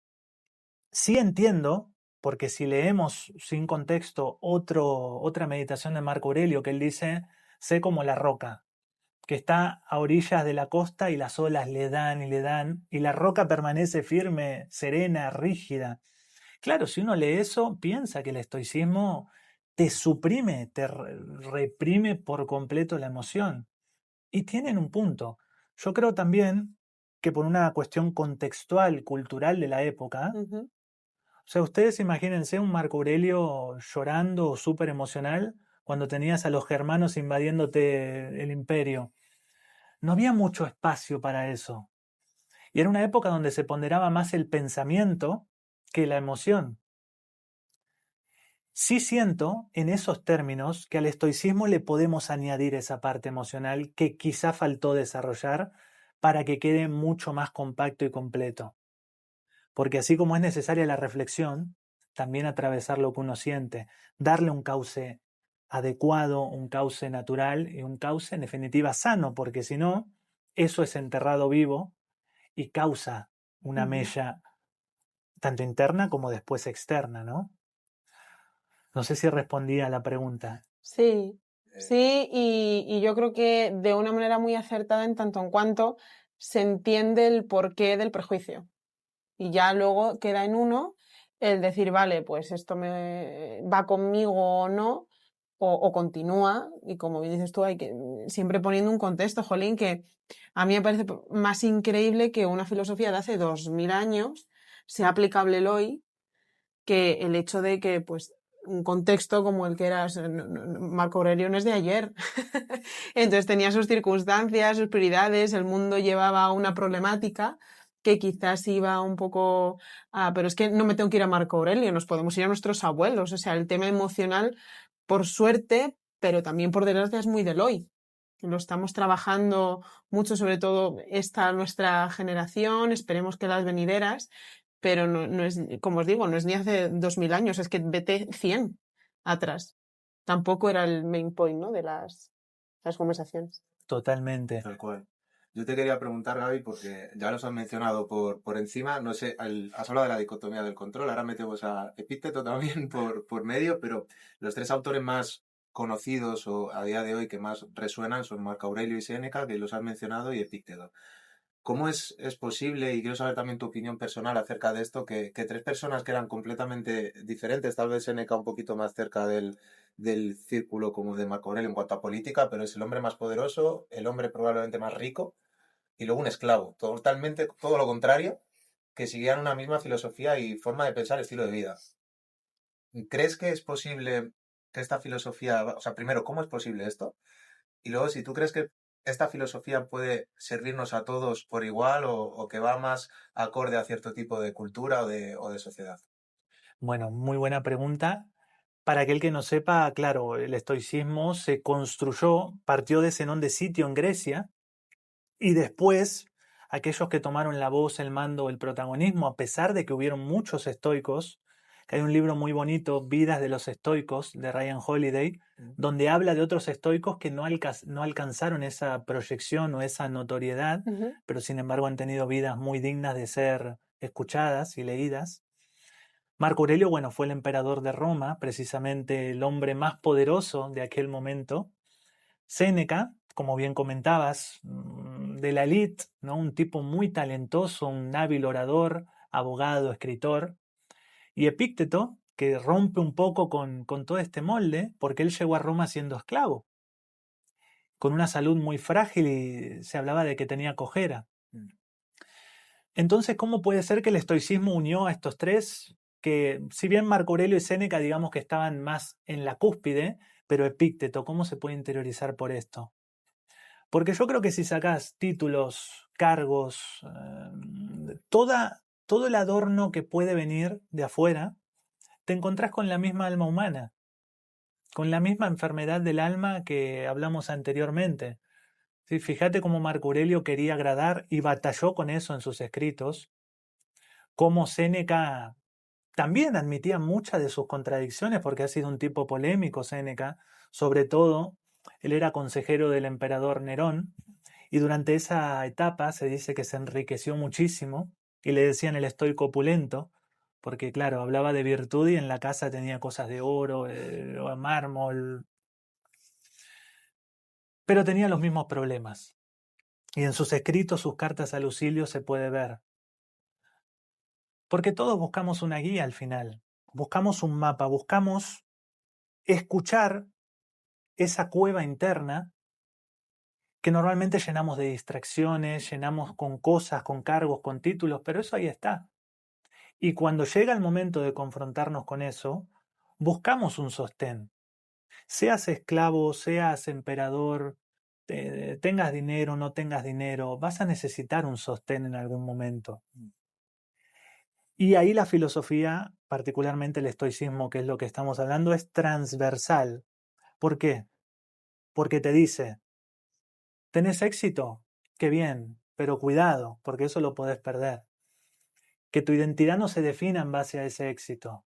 sí entiendo, porque si leemos sin contexto otra meditación de Marco Aurelio, que él dice, sé como la roca, que está a orillas de la costa y las olas le dan, y la roca permanece firme, serena, rígida. Claro, si uno lee eso, piensa que el estoicismo te suprime, te reprime por completo la emoción. Y tienen un punto. Yo creo también que por una cuestión contextual, cultural de la época, o sea, ustedes imagínense un Marco Aurelio llorando o súper emocional cuando tenías a los germanos invadiéndote el imperio. No había mucho espacio para eso. Y era una época donde se ponderaba más el pensamiento que la emoción. Sí siento, en esos términos, que al estoicismo le podemos añadir esa parte emocional que quizá faltó desarrollar para que quede mucho más compacto y completo. Porque así como es necesaria la reflexión, también atravesar lo que uno siente, darle un cauce adecuado, un cauce natural y un cauce en definitiva sano, porque si no, eso es enterrado vivo y causa una mella tanto interna como después externa, ¿no? No sé si respondí a la pregunta. Sí, sí, y yo creo que de una manera muy acertada en tanto en cuanto se entiende el porqué del prejuicio. Y ya luego queda en uno el decir, vale, pues esto me va conmigo o no, o continúa, y como bien dices tú, hay que siempre poniendo un contexto, jolín, que a mí me parece más increíble que una filosofía de hace 2000 años sea aplicable el hoy que el hecho de que, pues, un contexto como el que era Marco Aurelio no es de ayer. Entonces tenía sus circunstancias, sus prioridades, el mundo llevaba una problemática que quizás iba un poco pero es que no me tengo que ir a Marco Aurelio, nos podemos ir a nuestros abuelos. O sea, el tema emocional, por suerte, pero también por desgracia, es muy del hoy. Lo estamos trabajando mucho, sobre todo nuestra generación, esperemos que las venideras, pero no es, como os digo, no es ni hace 2000 años, es que vete 100 atrás. Tampoco era el main point, ¿no?, de las conversaciones. Totalmente. Tal cual. Yo te quería preguntar, Gaby, porque ya los has mencionado por encima, no sé, has hablado de la dicotomía del control, ahora metemos a Epícteto también por medio, pero los tres autores más conocidos o a día de hoy que más resuenan son Marco Aurelio y Séneca, que los has mencionado, y Epícteto. ¿Cómo es posible, y quiero saber también tu opinión personal acerca de esto, que tres personas que eran completamente diferentes, tal vez Séneca un poquito más cerca del círculo como de Marco Aurelio en cuanto a política, pero es el hombre más poderoso, el hombre probablemente más rico, y luego un esclavo, totalmente todo lo contrario, que siguieran una misma filosofía y forma de pensar, estilo de vida? ¿Crees que es posible que esta filosofía, o sea, primero, ¿cómo es posible esto? Y luego, si tú crees que esta filosofía puede servirnos a todos por igual o que va más acorde a cierto tipo de cultura o de sociedad. Bueno, muy buena pregunta. Para aquel que no sepa, claro, el estoicismo se construyó, partió de Zenón de Sitio en Grecia, y después aquellos que tomaron la voz, el mando, el protagonismo, a pesar de que hubieron muchos estoicos, que hay un libro muy bonito, Vidas de los estoicos, de Ryan Holiday, donde habla de otros estoicos que no alcanzaron esa proyección o esa notoriedad, pero sin embargo han tenido vidas muy dignas de ser escuchadas y leídas. Marco Aurelio, bueno, fue el emperador de Roma, precisamente el hombre más poderoso de aquel momento. Séneca, como bien comentabas, de la élite, ¿no? Un tipo muy talentoso, un hábil orador, abogado, escritor. Y Epícteto, que rompe un poco con todo este molde, porque él llegó a Roma siendo esclavo, con una salud muy frágil y se hablaba de que tenía cojera. Entonces, ¿cómo puede ser que el estoicismo unió a estos tres? Que si bien Marco Aurelio y Séneca, digamos que estaban más en la cúspide, pero Epícteto, ¿cómo se puede interiorizar por esto? Porque yo creo que si sacás títulos, cargos, todo el adorno que puede venir de afuera, te encontrás con la misma alma humana, con la misma enfermedad del alma que hablamos anteriormente. ¿Sí? Fíjate cómo Marco Aurelio quería agradar y batalló con eso en sus escritos, cómo Séneca también admitía muchas de sus contradicciones porque ha sido un tipo polémico Séneca, sobre todo él era consejero del emperador Nerón y durante esa etapa se dice que se enriqueció muchísimo y le decían el estoico opulento porque claro, hablaba de virtud y en la casa tenía cosas de oro, mármol, pero tenía los mismos problemas y en sus escritos, sus cartas a Lucilio se puede ver. Porque todos buscamos una guía al final, buscamos un mapa, buscamos escuchar esa cueva interna que normalmente llenamos de distracciones, llenamos con cosas, con cargos, con títulos, pero eso ahí está. Y cuando llega el momento de confrontarnos con eso, buscamos un sostén. Seas esclavo, seas emperador, tengas dinero, no tengas dinero, vas a necesitar un sostén en algún momento. Y ahí la filosofía, particularmente el estoicismo, que es lo que estamos hablando, es transversal. ¿Por qué? Porque te dice, ¿tenés éxito? Qué bien, pero cuidado, porque eso lo podés perder. Que tu identidad no se defina en base a ese éxito.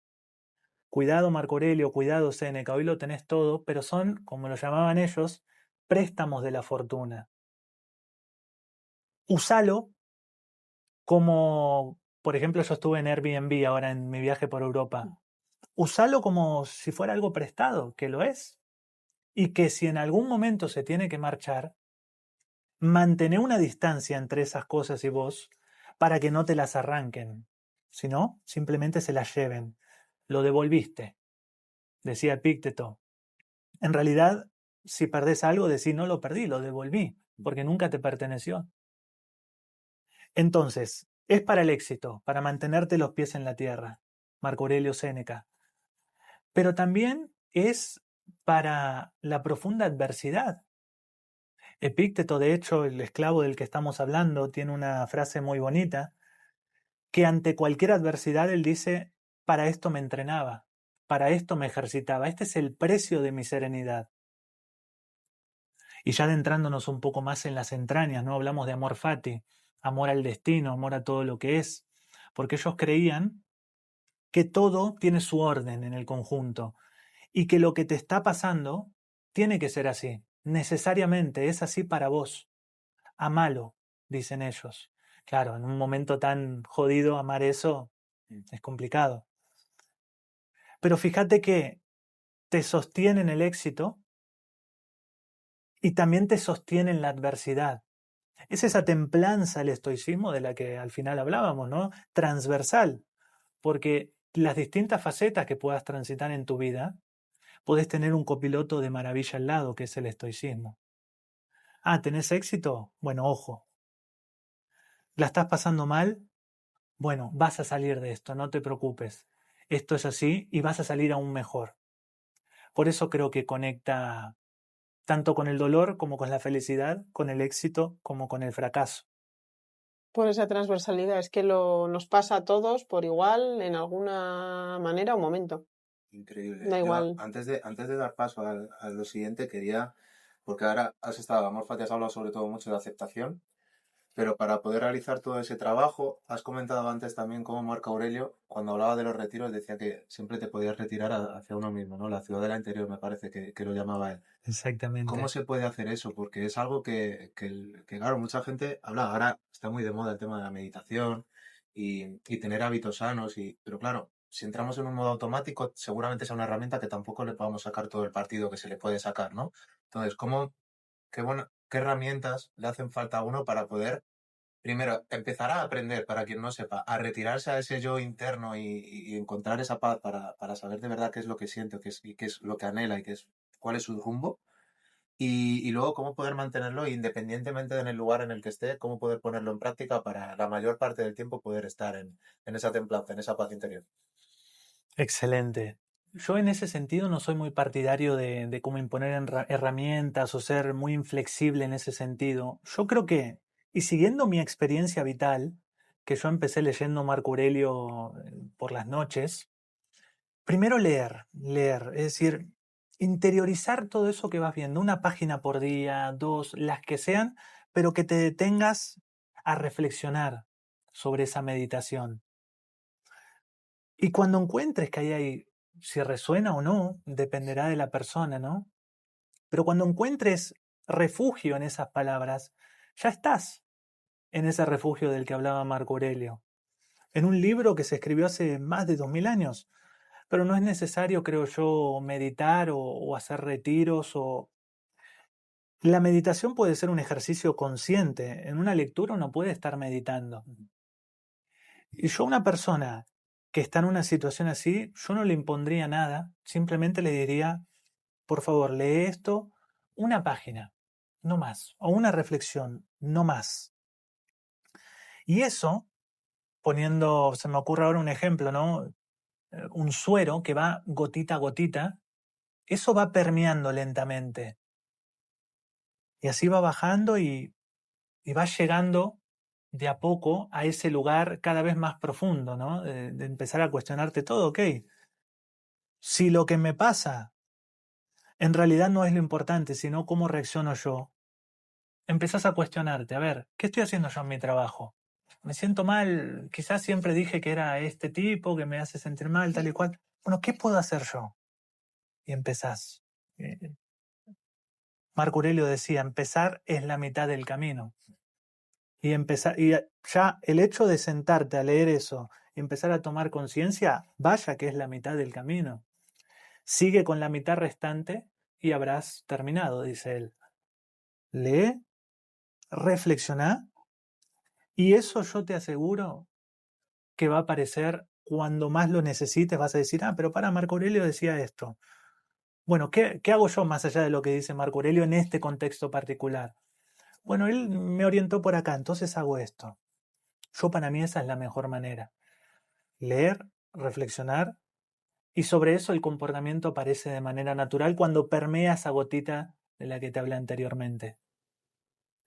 Cuidado Marco Aurelio, cuidado Séneca, hoy lo tenés todo, pero son, como lo llamaban ellos, préstamos de la fortuna. Usalo como, por ejemplo, yo estuve en Airbnb ahora en mi viaje por Europa. Usalo como si fuera algo prestado, que lo es. Y que si en algún momento se tiene que marchar, mantener una distancia entre esas cosas y vos para que no te las arranquen. Si no, simplemente se las lleven. Lo devolviste, decía Epícteto. En realidad, si perdés algo, decís no lo perdí, lo devolví, porque nunca te perteneció. Entonces, es para el éxito, para mantenerte los pies en la tierra. Marco Aurelio Séneca. Pero también es para la profunda adversidad. Epícteto, de hecho, el esclavo del que estamos hablando, tiene una frase muy bonita, que ante cualquier adversidad él dice, para esto me entrenaba, para esto me ejercitaba, este es el precio de mi serenidad. Y ya adentrándonos un poco más en las entrañas, ¿no? Hablamos de amor fati, amor al destino, amor a todo lo que es, porque ellos creían que todo tiene su orden en el conjunto y que lo que te está pasando tiene que ser así, necesariamente es así para vos. Amalo, dicen ellos. Claro, en un momento tan jodido amar eso es complicado. Pero fíjate que te sostiene en el éxito y también te sostiene en la adversidad. Es esa templanza, el estoicismo de la que al final hablábamos, ¿no? Transversal, porque las distintas facetas que puedas transitar en tu vida, podés tener un copiloto de maravilla al lado, que es el estoicismo. Ah, ¿tenés éxito? Bueno, ojo. ¿La estás pasando mal? Bueno, vas a salir de esto, no te preocupes. Esto es así y vas a salir aún mejor. Por eso creo que conecta tanto con el dolor como con la felicidad, con el éxito como con el fracaso. Por esa transversalidad, es que nos pasa a todos por igual, en alguna manera o momento. Increíble. Da igual. Antes de dar paso a lo siguiente, quería, porque ahora has estado, Amor Fati, has hablado sobre todo mucho de aceptación, pero para poder realizar todo ese trabajo, has comentado antes también cómo Marco Aurelio, cuando hablaba de los retiros, decía que siempre te podías retirar hacia uno mismo, ¿no? La ciudadela interior, me parece que lo llamaba él. Exactamente. ¿Cómo se puede hacer eso? Porque es algo que claro, mucha gente habla, ahora está muy de moda el tema de la meditación y tener hábitos sanos, pero claro, si entramos en un modo automático, seguramente sea una herramienta que tampoco le podamos sacar todo el partido que se le puede sacar, ¿no? Entonces, ¿qué herramientas le hacen falta a uno para poder, primero, empezar a aprender, para quien no sepa, a retirarse a ese yo interno y encontrar esa paz para saber de verdad qué es lo que siente y qué es lo que anhela y cuál es su rumbo? Y luego cómo poder mantenerlo independientemente del lugar en el que esté, cómo poder ponerlo en práctica para la mayor parte del tiempo poder estar en esa templanza, en esa paz interior. Excelente. Yo en ese sentido no soy muy partidario de cómo imponer herramientas o ser muy inflexible en ese sentido. Yo creo que, y siguiendo mi experiencia vital, que yo empecé leyendo Marco Aurelio por las noches, primero leer, es decir, interiorizar todo eso que vas viendo, una página por día, dos, las que sean, pero que te detengas a reflexionar sobre esa meditación. Y cuando encuentres que ahí hay, si resuena o no, dependerá de la persona, ¿no? Pero cuando encuentres refugio en esas palabras, ya estás en ese refugio del que hablaba Marco Aurelio, en un libro que se escribió hace más de 2000 años. Pero no es necesario, creo yo, meditar o hacer retiros La meditación puede ser un ejercicio consciente. En una lectura uno puede estar meditando. Y yo a una persona que está en una situación así, yo no le impondría nada, simplemente le diría, por favor, lee esto, una página, no más, o una reflexión, no más. Y eso, se me ocurre ahora un ejemplo, ¿no? Un suero que va gotita a gotita, eso va permeando lentamente. Y así va bajando y va llegando de a poco a ese lugar cada vez más profundo, ¿no? De empezar a cuestionarte todo, ok. Si lo que me pasa en realidad no es lo importante, sino cómo reacciono yo, empezás a cuestionarte, a ver, ¿qué estoy haciendo yo en mi trabajo? Me siento mal, quizás siempre dije que era este tipo que me hace sentir mal, tal y cual. Bueno, ¿qué puedo hacer yo? Y empezás. Marco Aurelio decía, empezar es la mitad del camino. Y ya el hecho de sentarte a leer eso y empezar a tomar conciencia, vaya que es la mitad del camino. Sigue con la mitad restante y habrás terminado, dice él. Lee, reflexiona y eso yo te aseguro que va a aparecer cuando más lo necesites. Vas a decir, pero Marco Aurelio decía esto. Bueno, ¿qué hago yo más allá de lo que dice Marco Aurelio en este contexto particular? Bueno, él me orientó por acá, entonces hago esto. Para mí esa es la mejor manera. Leer, reflexionar, y sobre eso el comportamiento aparece de manera natural cuando permea esa gotita de la que te hablé anteriormente.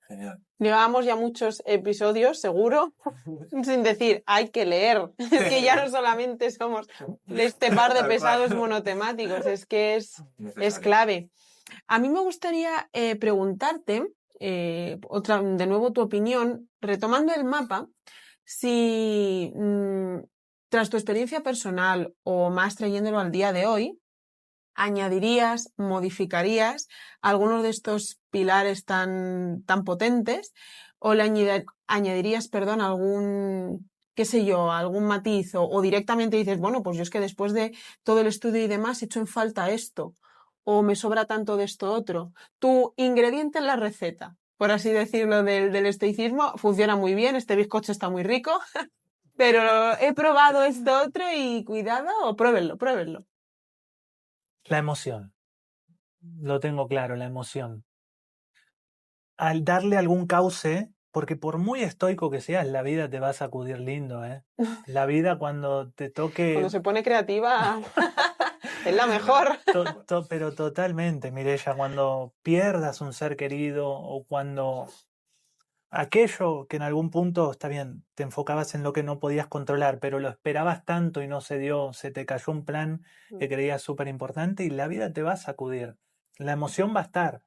Genial. Llevábamos ya muchos episodios, seguro, sin decir, hay que leer. Es que ya no solamente somos este par de Tal pesados cual. monotemáticos, es que es Necesario. clave. A mí me gustaría preguntarte, de nuevo tu opinión, retomando el mapa, si tras tu experiencia personal o más trayéndolo al día de hoy, añadirías, modificarías algunos de estos pilares tan potentes o le añadirías, perdón, algún, qué sé yo, algún matiz o directamente dices, bueno, pues yo es que después de todo el estudio y demás he hecho en falta esto o me sobra tanto de esto otro. Tu ingrediente en la receta, por así decirlo, del estoicismo, funciona muy bien, este bizcocho está muy rico, pero he probado esto otro y cuidado, o pruébenlo. La emoción. Lo tengo claro, la emoción. Al darle algún cauce, porque por muy estoico que seas, la vida te va a sacudir lindo, ¿eh? La vida cuando te toque... Cuando se pone creativa es la mejor. Pero totalmente, Mireia, cuando pierdas un ser querido o cuando aquello que en algún punto, está bien, te enfocabas en lo que no podías controlar, pero lo esperabas tanto y no se dio, se te cayó un plan que creías súper importante y la vida te va a sacudir. La emoción va a estar.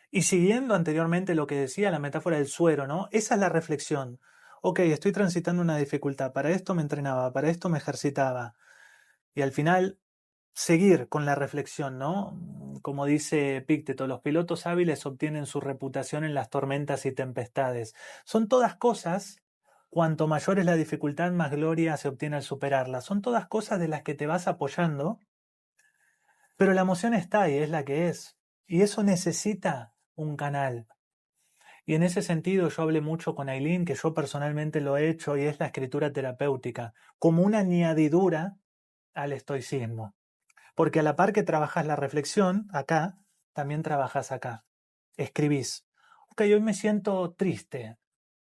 Y siguiendo anteriormente lo que decía la metáfora del suero, ¿no? Esa es la reflexión. Ok, estoy transitando una dificultad, para esto me entrenaba, para esto me ejercitaba. Y al final, seguir con la reflexión, ¿no? Como dice Epícteto, los pilotos hábiles obtienen su reputación en las tormentas y tempestades. Son todas cosas, cuanto mayor es la dificultad, más gloria se obtiene al superarla. Son todas cosas de las que te vas apoyando, pero la emoción está y es la que es. Y eso necesita un canal. Y en ese sentido yo hablé mucho con Aileen, que yo personalmente lo he hecho, y es la escritura terapéutica, como una añadidura al estoicismo. Porque a la par que trabajas la reflexión, acá, también trabajas acá. Escribís. Ok, hoy me siento triste.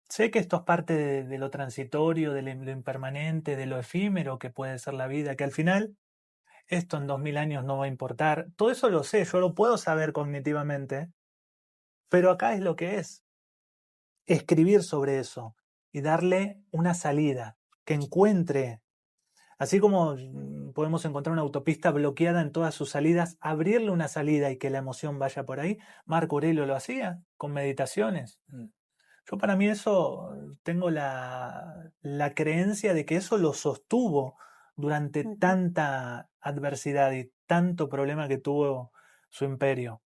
Sé que esto es parte de lo transitorio, de lo impermanente, de lo efímero que puede ser la vida, que al final esto en 2000 años no va a importar. Todo eso lo sé, yo lo puedo saber cognitivamente, pero acá es lo que es. Escribir sobre eso y darle una salida, que encuentre, así como podemos encontrar una autopista bloqueada en todas sus salidas, abrirle una salida y que la emoción vaya por ahí. Marco Aurelio lo hacía con meditaciones. Yo para mí eso, tengo la creencia de que eso lo sostuvo durante tanta adversidad y tanto problema que tuvo su imperio.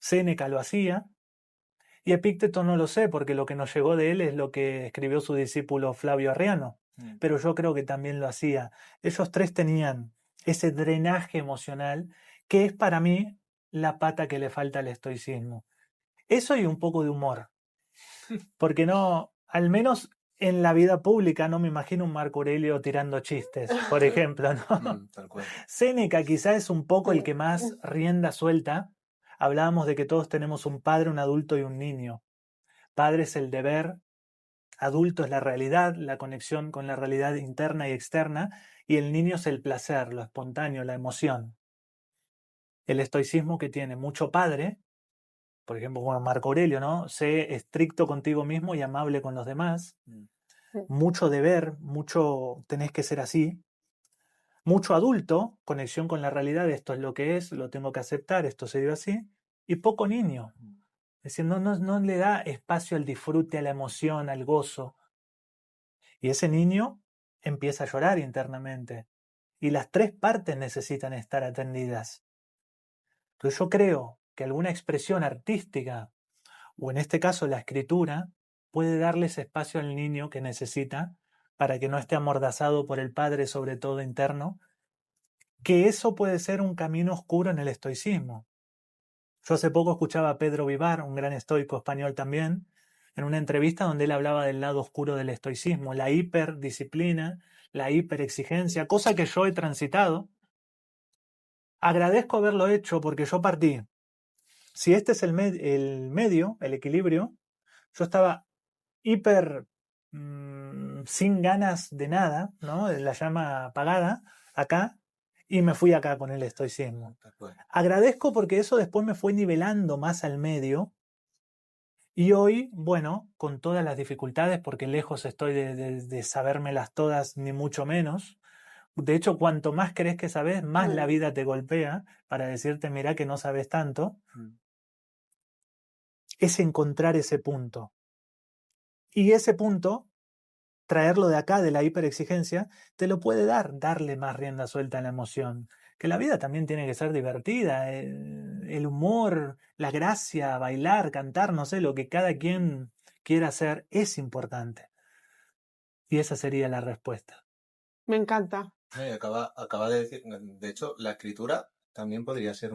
Séneca lo hacía, y Epícteto no lo sé, porque lo que nos llegó de él es lo que escribió su discípulo Flavio Arriano, pero yo creo que también lo hacía. Ellos tres tenían ese drenaje emocional que es para mí la pata que le falta al estoicismo. Eso y un poco de humor, porque no, al menos en la vida pública no me imagino un Marco Aurelio tirando chistes, por ejemplo, ¿no? Tal cual. Séneca quizá es un poco el que más rienda suelta. Hablábamos de que todos tenemos un padre, un adulto y un niño. Padre es el deber, adulto es la realidad, la conexión con la realidad interna y externa, y el niño es el placer, lo espontáneo, la emoción. El estoicismo que tiene mucho padre, por ejemplo, como Marco Aurelio, ¿no? Sé estricto contigo mismo y amable con los demás. Mucho deber, mucho tenés que ser así. Mucho adulto, conexión con la realidad, esto es lo que es, lo tengo que aceptar, esto se dio así. Y poco niño. Es decir, no le da espacio al disfrute, a la emoción, al gozo. Y ese niño empieza a llorar internamente. Y las tres partes necesitan estar atendidas. Entonces yo creo que alguna expresión artística, o en este caso la escritura, puede darle ese espacio al niño que necesita para que no esté amordazado por el padre, sobre todo interno, que eso puede ser un camino oscuro en el estoicismo. Yo hace poco escuchaba a Pedro Vivar, un gran estoico español también, en una entrevista donde él hablaba del lado oscuro del estoicismo, la hiperdisciplina, la hiperexigencia, cosa que yo he transitado. Agradezco haberlo hecho porque yo partí. Si este es el medio, el equilibrio, yo estaba hiper sin ganas de nada, ¿no? La llama apagada acá, y me fui acá con el estoicismo. Agradezco porque eso después me fue nivelando más al medio. Y hoy, bueno, con todas las dificultades, porque lejos estoy de sabérmelas todas, ni mucho menos. De hecho, cuanto más crees que sabes, más la vida te golpea para decirte, mira que no sabes tanto. Es encontrar ese punto. Y ese punto, traerlo de acá, de la hiperexigencia, te lo puede darle más rienda suelta a la emoción. Que la vida también tiene que ser divertida, el humor, la gracia, bailar, cantar, no sé, lo que cada quien quiera hacer es importante. Y esa sería la respuesta. Me encanta. Acaba de decir, de hecho, la escritura también podría ser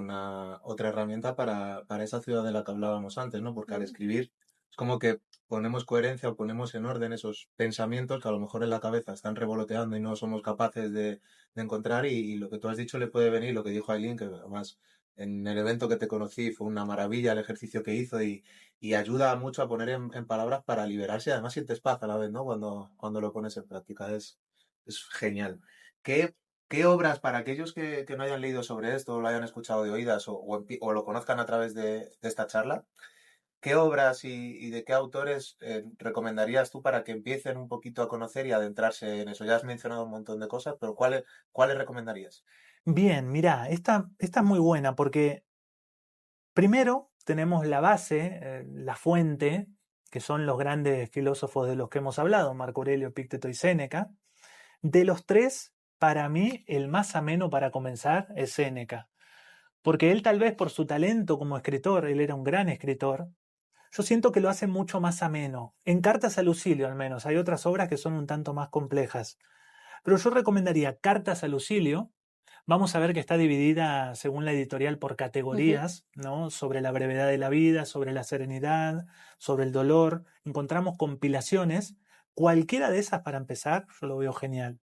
otra herramienta para esa ciudad de la que hablábamos antes, ¿no? Porque al escribir es como que ponemos coherencia o ponemos en orden esos pensamientos que a lo mejor en la cabeza están revoloteando y no somos capaces de encontrar, y lo que tú has dicho le puede venir, lo que dijo Aileen, que además en el evento que te conocí fue una maravilla el ejercicio que hizo, y ayuda mucho a poner en palabras para liberarse, y además sientes paz a la vez, ¿no? Cuando lo pones en práctica, es genial. ¿Qué obras, para aquellos que no hayan leído sobre esto, o lo hayan escuchado de oídas, o lo conozcan a través de esta charla, qué obras y de qué autores recomendarías tú para que empiecen un poquito a conocer y adentrarse en eso? Ya has mencionado un montón de cosas, pero ¿cuáles recomendarías? Bien, mirá, esta es muy buena porque primero tenemos la base, la fuente, que son los grandes filósofos de los que hemos hablado, Marco Aurelio, Epicteto y Séneca. De los tres, para mí, el más ameno para comenzar es Séneca. Porque él tal vez por su talento como escritor, él era un gran escritor, yo siento que lo hace mucho más ameno. En Cartas a Lucilio al menos, hay otras obras que son un tanto más complejas. Pero yo recomendaría Cartas a Lucilio. Vamos a ver que está dividida según la editorial por categorías, ¿no? Sobre la brevedad de la vida, sobre la serenidad, sobre el dolor. Encontramos compilaciones. Cualquiera de esas para empezar, yo lo veo genial.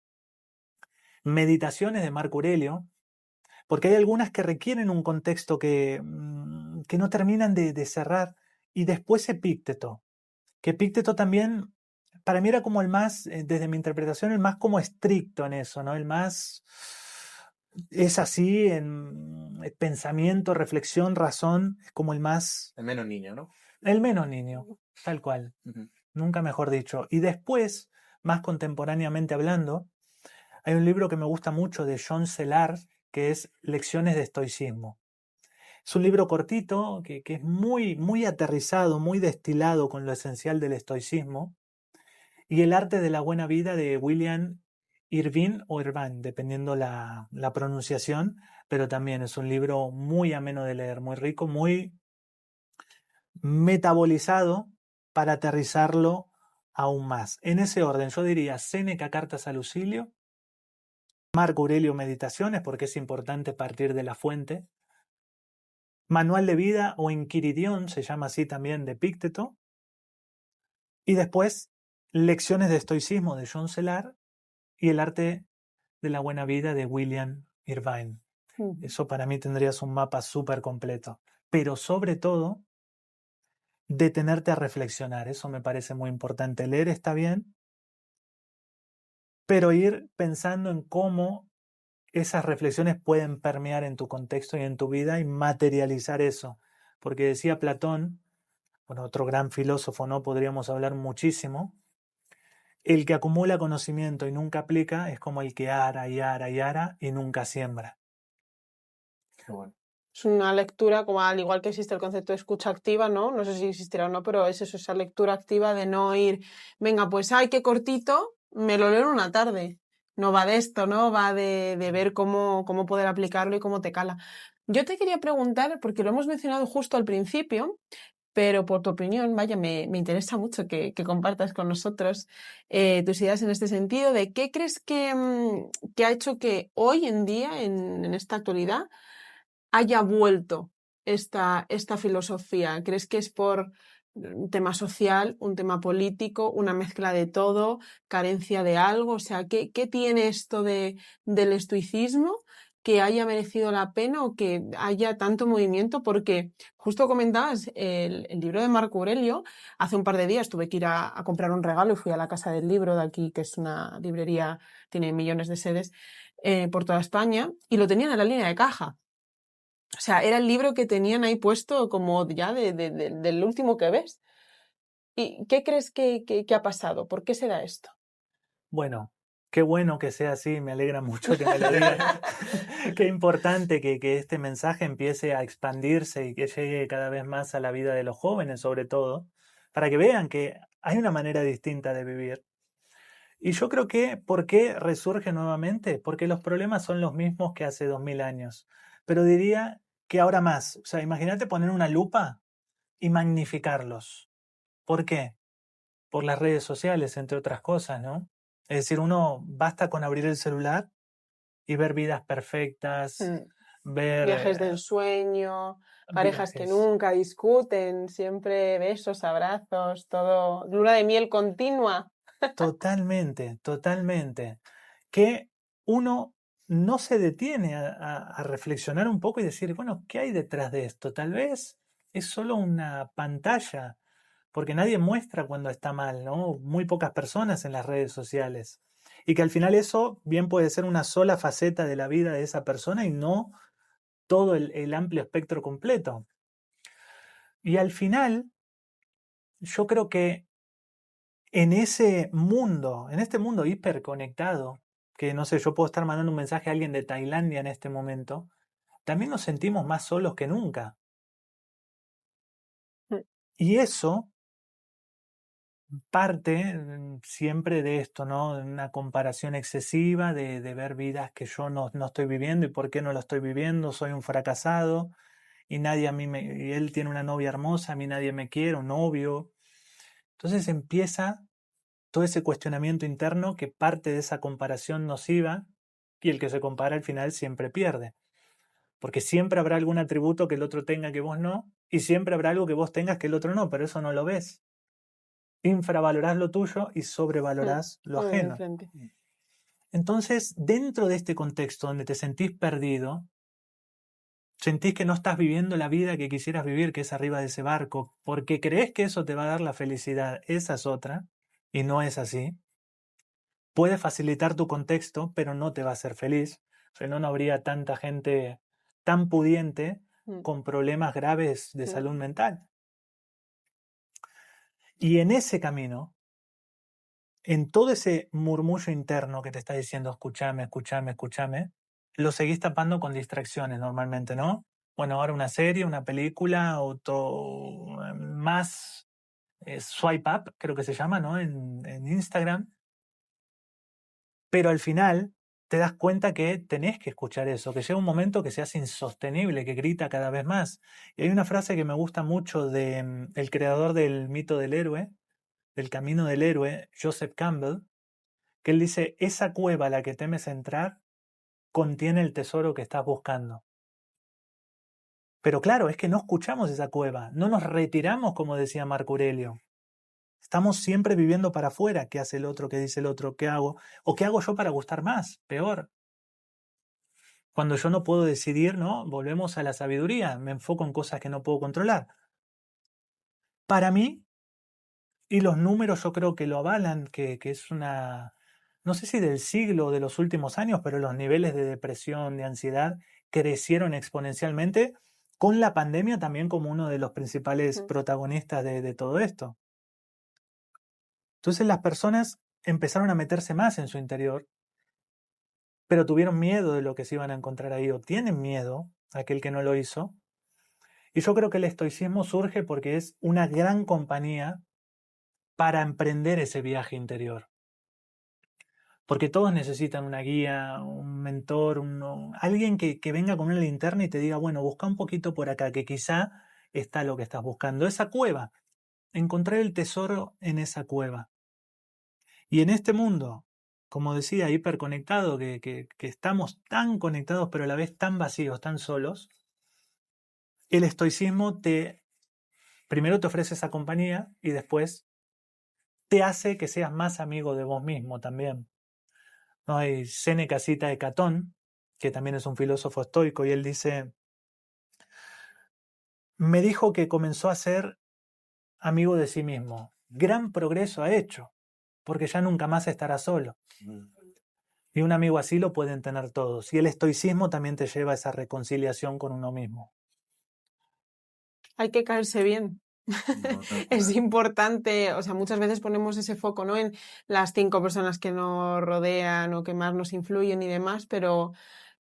Meditaciones de Marco Aurelio, porque hay algunas que requieren un contexto que no terminan de cerrar. Y después Epícteto, que Epícteto también, para mí era como el más, desde mi interpretación, el más como estricto en eso, ¿no? El más, es así en pensamiento, reflexión, razón, es como el más... El menos niño, ¿no? El menos niño, tal cual. Nunca mejor dicho. Y después, más contemporáneamente hablando, hay un libro que me gusta mucho de John Selar, que es Lecciones de Estoicismo. Es un libro cortito que es muy, muy aterrizado, muy destilado con lo esencial del estoicismo. Y El arte de la buena vida de William Irvine o Irvine, dependiendo la pronunciación, pero también es un libro muy ameno de leer, muy rico, muy metabolizado para aterrizarlo aún más. En ese orden, yo diría Séneca, Cartas a Lucilio, Marco Aurelio, Meditaciones, porque es importante partir de la fuente, Manual de Vida o Enquiridión, se llama así también, de Epícteto, y después Lecciones de Estoicismo de John Selar y El arte de la buena vida de William Irvine. Eso para mí tendrías un mapa súper completo, pero sobre todo detenerte a reflexionar, eso me parece muy importante. Leer está bien, pero ir pensando en cómo esas reflexiones pueden permear en tu contexto y en tu vida y materializar eso. Porque decía Platón, bueno, otro gran filósofo, ¿no? Podríamos hablar muchísimo. El que acumula conocimiento y nunca aplica es como el que ara y ara y ara y nunca siembra. Qué bueno. Es una lectura, como al igual que existe el concepto de escucha activa, ¿no? No sé si existirá o no, pero es eso, esa lectura activa de no ir, venga, pues, ay, qué cortito, me lo leo en una tarde. No va de esto, ¿no? Va de ver cómo poder aplicarlo y cómo te cala. Yo te quería preguntar, porque lo hemos mencionado justo al principio, pero por tu opinión, vaya, me interesa mucho que compartas con nosotros tus ideas en este sentido, de qué crees que ha hecho que hoy en día, en esta actualidad, haya vuelto esta filosofía. ¿Crees que es por un tema social, un tema político, una mezcla de todo, carencia de algo? O sea, ¿qué tiene esto del estoicismo que haya merecido la pena o que haya tanto movimiento? Porque justo comentabas el libro de Marco Aurelio. Hace un par de días tuve que ir a comprar un regalo y fui a la Casa del Libro de aquí, que es una librería, tiene millones de sedes por toda España, y lo tenían en la línea de caja. O sea, era el libro que tenían ahí puesto como ya del último que ves. ¿Y qué crees que ha pasado? ¿Por qué se da esto? Bueno, qué bueno que sea así, me alegra mucho que me lo digas. Qué importante que este mensaje empiece a expandirse y que llegue cada vez más a la vida de los jóvenes, sobre todo, para que vean que hay una manera distinta de vivir. Y yo creo que, ¿por qué resurge nuevamente? Porque los problemas son los mismos que hace 2000 años. Pero diría que ahora más. O sea, imagínate poner una lupa y magnificarlos. ¿Por qué? Por las redes sociales, entre otras cosas, ¿no? Es decir, uno basta con abrir el celular y ver vidas perfectas, ver Viajes de ensueño, parejas que nunca discuten, siempre besos, abrazos, todo, luna de miel continua. Totalmente, totalmente. Que uno no se detiene a reflexionar un poco y decir, bueno, ¿qué hay detrás de esto? Tal vez es solo una pantalla, porque nadie muestra cuando está mal, ¿no? Muy pocas personas en las redes sociales. Y que al final eso bien puede ser una sola faceta de la vida de esa persona y no todo el amplio espectro completo. Y al final, yo creo que en ese mundo, en este mundo hiperconectado, que no sé, yo puedo estar mandando un mensaje a alguien de Tailandia en este momento, también nos sentimos más solos que nunca. Y eso parte siempre de esto, ¿no? Una comparación excesiva de ver vidas que yo no estoy viviendo y por qué no lo estoy viviendo, soy un fracasado y nadie a mí y él tiene una novia hermosa, a mí nadie me quiere, un novio. Entonces empieza todo ese cuestionamiento interno que parte de esa comparación nociva y el que se compara al final siempre pierde. Porque siempre habrá algún atributo que el otro tenga que vos no y siempre habrá algo que vos tengas que el otro no, pero eso no lo ves. Infravalorás lo tuyo y sobrevalorás lo ajeno. Entonces, dentro de este contexto donde te sentís perdido, sentís que no estás viviendo la vida que quisieras vivir, que es arriba de ese barco, porque crees que eso te va a dar la felicidad, esa es otra, y no es así. Puede facilitar tu contexto, pero no te va a hacer feliz. O sea, no habría tanta gente tan pudiente con problemas graves de salud mental. Y en ese camino, en todo ese murmullo interno que te está diciendo, escúchame, escúchame, escúchame, lo seguís tapando con distracciones normalmente, ¿no? Bueno, ahora una serie, una película, más swipe up, creo que se llama, ¿no? En Instagram. Pero al final te das cuenta que tenés que escuchar eso, que llega un momento que se hace insostenible, que grita cada vez más. Y hay una frase que me gusta mucho del creador del mito del héroe, del camino del héroe, Joseph Campbell, que él dice, esa cueva a la que temes entrar contiene el tesoro que estás buscando. Pero claro, es que no escuchamos esa cueva, no nos retiramos como decía Marco Aurelio. Estamos siempre viviendo para afuera. ¿Qué hace el otro? ¿Qué dice el otro? ¿Qué hago? ¿O qué hago yo para gustar más? Peor. Cuando yo no puedo decidir, ¿no? Volvemos a la sabiduría. Me enfoco en cosas que no puedo controlar. Para mí, y los números yo creo que lo avalan, que es una, no sé si del siglo o de los últimos años, pero los niveles de depresión, de ansiedad, crecieron exponencialmente, con la pandemia también como uno de los principales protagonistas de todo esto. Entonces las personas empezaron a meterse más en su interior, pero tuvieron miedo de lo que se iban a encontrar ahí, o tienen miedo, aquel que no lo hizo. Y yo creo que el estoicismo surge porque es una gran compañía para emprender ese viaje interior. Porque todos necesitan una guía, un mentor, alguien que venga con una linterna y te diga, bueno, busca un poquito por acá, que quizá está lo que estás buscando. Esa cueva, encontrar el tesoro en esa cueva. Y en este mundo, como decía, hiperconectado, que estamos tan conectados pero a la vez tan vacíos, tan solos, el estoicismo primero te ofrece esa compañía y después te hace que seas más amigo de vos mismo también. ¿No? Hay Séneca cita de Catón, que también es un filósofo estoico, y él dice, me dijo que comenzó a ser amigo de sí mismo. Gran progreso ha hecho, porque ya nunca más estará solo. Y un amigo así lo pueden tener todos. Y el estoicismo también te lleva a esa reconciliación con uno mismo. Hay que caerse bien. No, tal Es cual. importante, o sea, muchas veces ponemos ese foco, ¿no?, en las 5 personas que nos rodean o que más nos influyen y demás, pero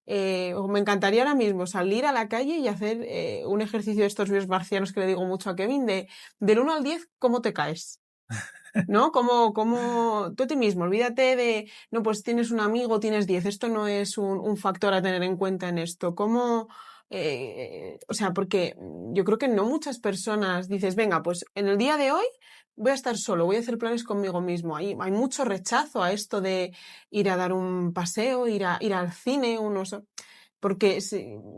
me encantaría ahora mismo salir a la calle y hacer un ejercicio de estos bios marcianos que le digo mucho a Kevin, del 1 al 10, ¿cómo te caes? ¿No? Como tú a ti mismo, olvídate de, no, pues tienes un amigo, tienes 10, esto no es un factor a tener en cuenta en esto. O sea, porque yo creo que no muchas personas dices, venga, pues en el día de hoy voy a estar solo, voy a hacer planes conmigo mismo. Hay mucho rechazo a esto de ir a dar un paseo, ir al cine, porque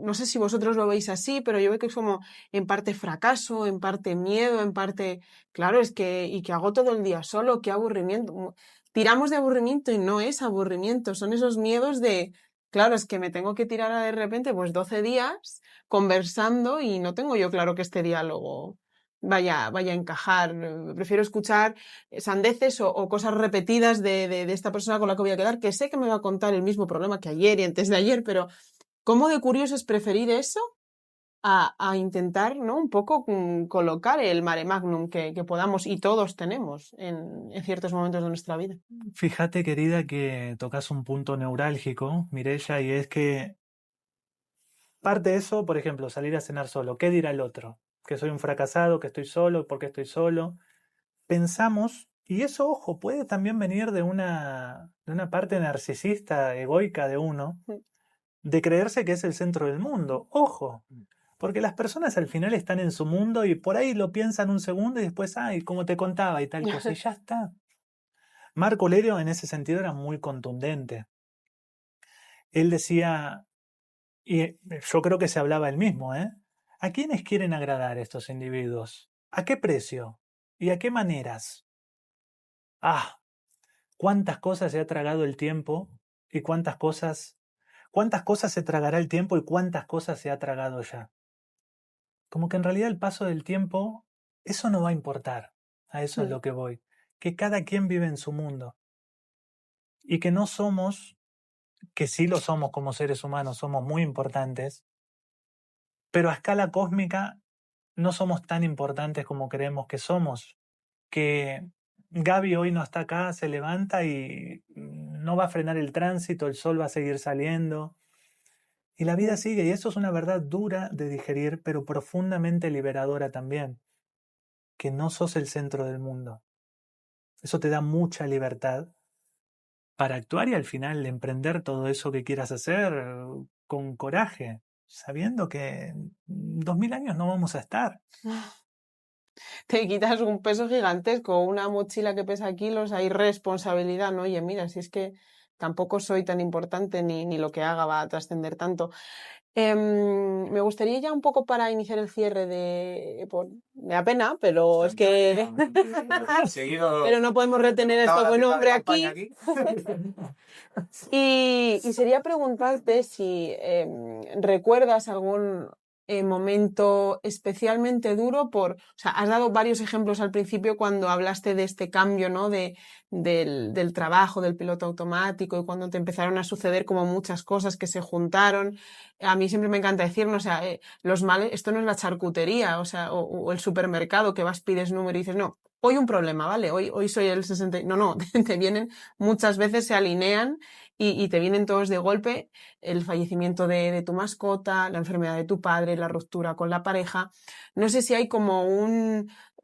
no sé si vosotros lo veis así, pero yo veo que es como en parte fracaso, en parte miedo, en parte, claro, y que hago todo el día solo, qué aburrimiento. Tiramos de aburrimiento y no es aburrimiento, son esos miedos de, claro, es que me tengo que tirar de repente pues 12 días conversando y no tengo yo claro que este diálogo vaya a encajar. Prefiero escuchar sandeces o cosas repetidas de esta persona con la que voy a quedar, que sé que me va a contar el mismo problema que ayer y antes de ayer, pero ¿cómo de curioso es preferir eso a intentar, ¿no?, un poco colocar el mare magnum que podamos y todos tenemos en ciertos momentos de nuestra vida? Fíjate, querida, que tocas un punto neurálgico, Mireya, y es que parte de eso, por ejemplo, salir a cenar solo. ¿Qué dirá el otro? Que soy un fracasado, que estoy solo, ¿por qué estoy solo? Pensamos, y eso, ojo, puede también venir de una parte narcisista, egoica de uno, de creerse que es el centro del mundo. Ojo, porque las personas al final están en su mundo y por ahí lo piensan un segundo y después, ay, como te contaba y tal cosa, y ya está. Marco Aurelio en ese sentido era muy contundente. Él decía, y yo creo que se hablaba él mismo, ¿eh? ¿A quiénes quieren agradar estos individuos? ¿A qué precio? ¿Y a qué maneras? Ah, cuántas cosas se ha tragado el tiempo y cuántas cosas se tragará el tiempo y cuántas cosas se ha tragado ya. Como que en realidad el paso del tiempo, eso no va a importar. A eso es lo que voy. Que cada quien vive en su mundo. Y que no somos, que sí lo somos como seres humanos, somos muy importantes, pero a escala cósmica no somos tan importantes como creemos que somos. Que Gaby hoy no está acá, se levanta y no va a frenar el tránsito, el sol va a seguir saliendo. Y la vida sigue, y eso es una verdad dura de digerir, pero profundamente liberadora también. Que no sos el centro del mundo. Eso te da mucha libertad para actuar y al final emprender todo eso que quieras hacer con coraje, sabiendo que en 2000 años no vamos a estar. Te quitas un peso gigantesco, una mochila que pesa kilos, hay responsabilidad, ¿no? Oye, mira, si es que tampoco soy tan importante ni lo que haga va a trascender tanto. Me gustaría ya un poco para iniciar el cierre me da pena, pero es que pero no podemos retener a este buen hombre aquí. Y sería preguntarte si recuerdas algún momento especialmente duro o sea, has dado varios ejemplos al principio cuando hablaste de este cambio, ¿no?, del trabajo, del piloto automático y cuando te empezaron a suceder como muchas cosas que se juntaron. A mí siempre me encanta decir, ¿no?, o sea, los males, esto no es la charcutería, o sea, o el supermercado que vas, pides número y dices, no, hoy un problema, ¿vale? Hoy soy el 60. No, te vienen, muchas veces se alinean y te vienen todos de golpe, el fallecimiento de tu mascota, la enfermedad de tu padre, la ruptura con la pareja. No sé si hay como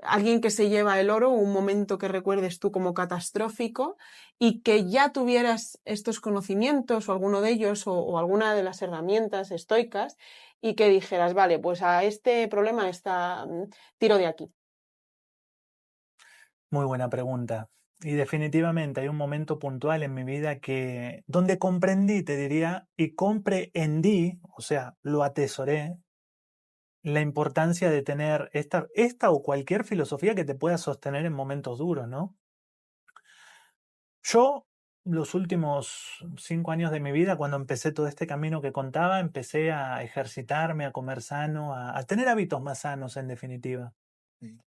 alguien que se lleva el oro, un momento que recuerdes tú como catastrófico y que ya tuvieras estos conocimientos o alguno de ellos o alguna de las herramientas estoicas y que dijeras, vale, pues a este problema tiro de aquí. Muy buena pregunta. Y definitivamente hay un momento puntual en mi vida donde comprendí, te diría, y comprehendí, o sea, lo atesoré, la importancia de tener esta o cualquier filosofía que te pueda sostener en momentos duros, ¿no? Yo los últimos 5 años de mi vida, cuando empecé todo este camino que contaba, empecé a ejercitarme, a comer sano, a tener hábitos más sanos, en definitiva. Sí.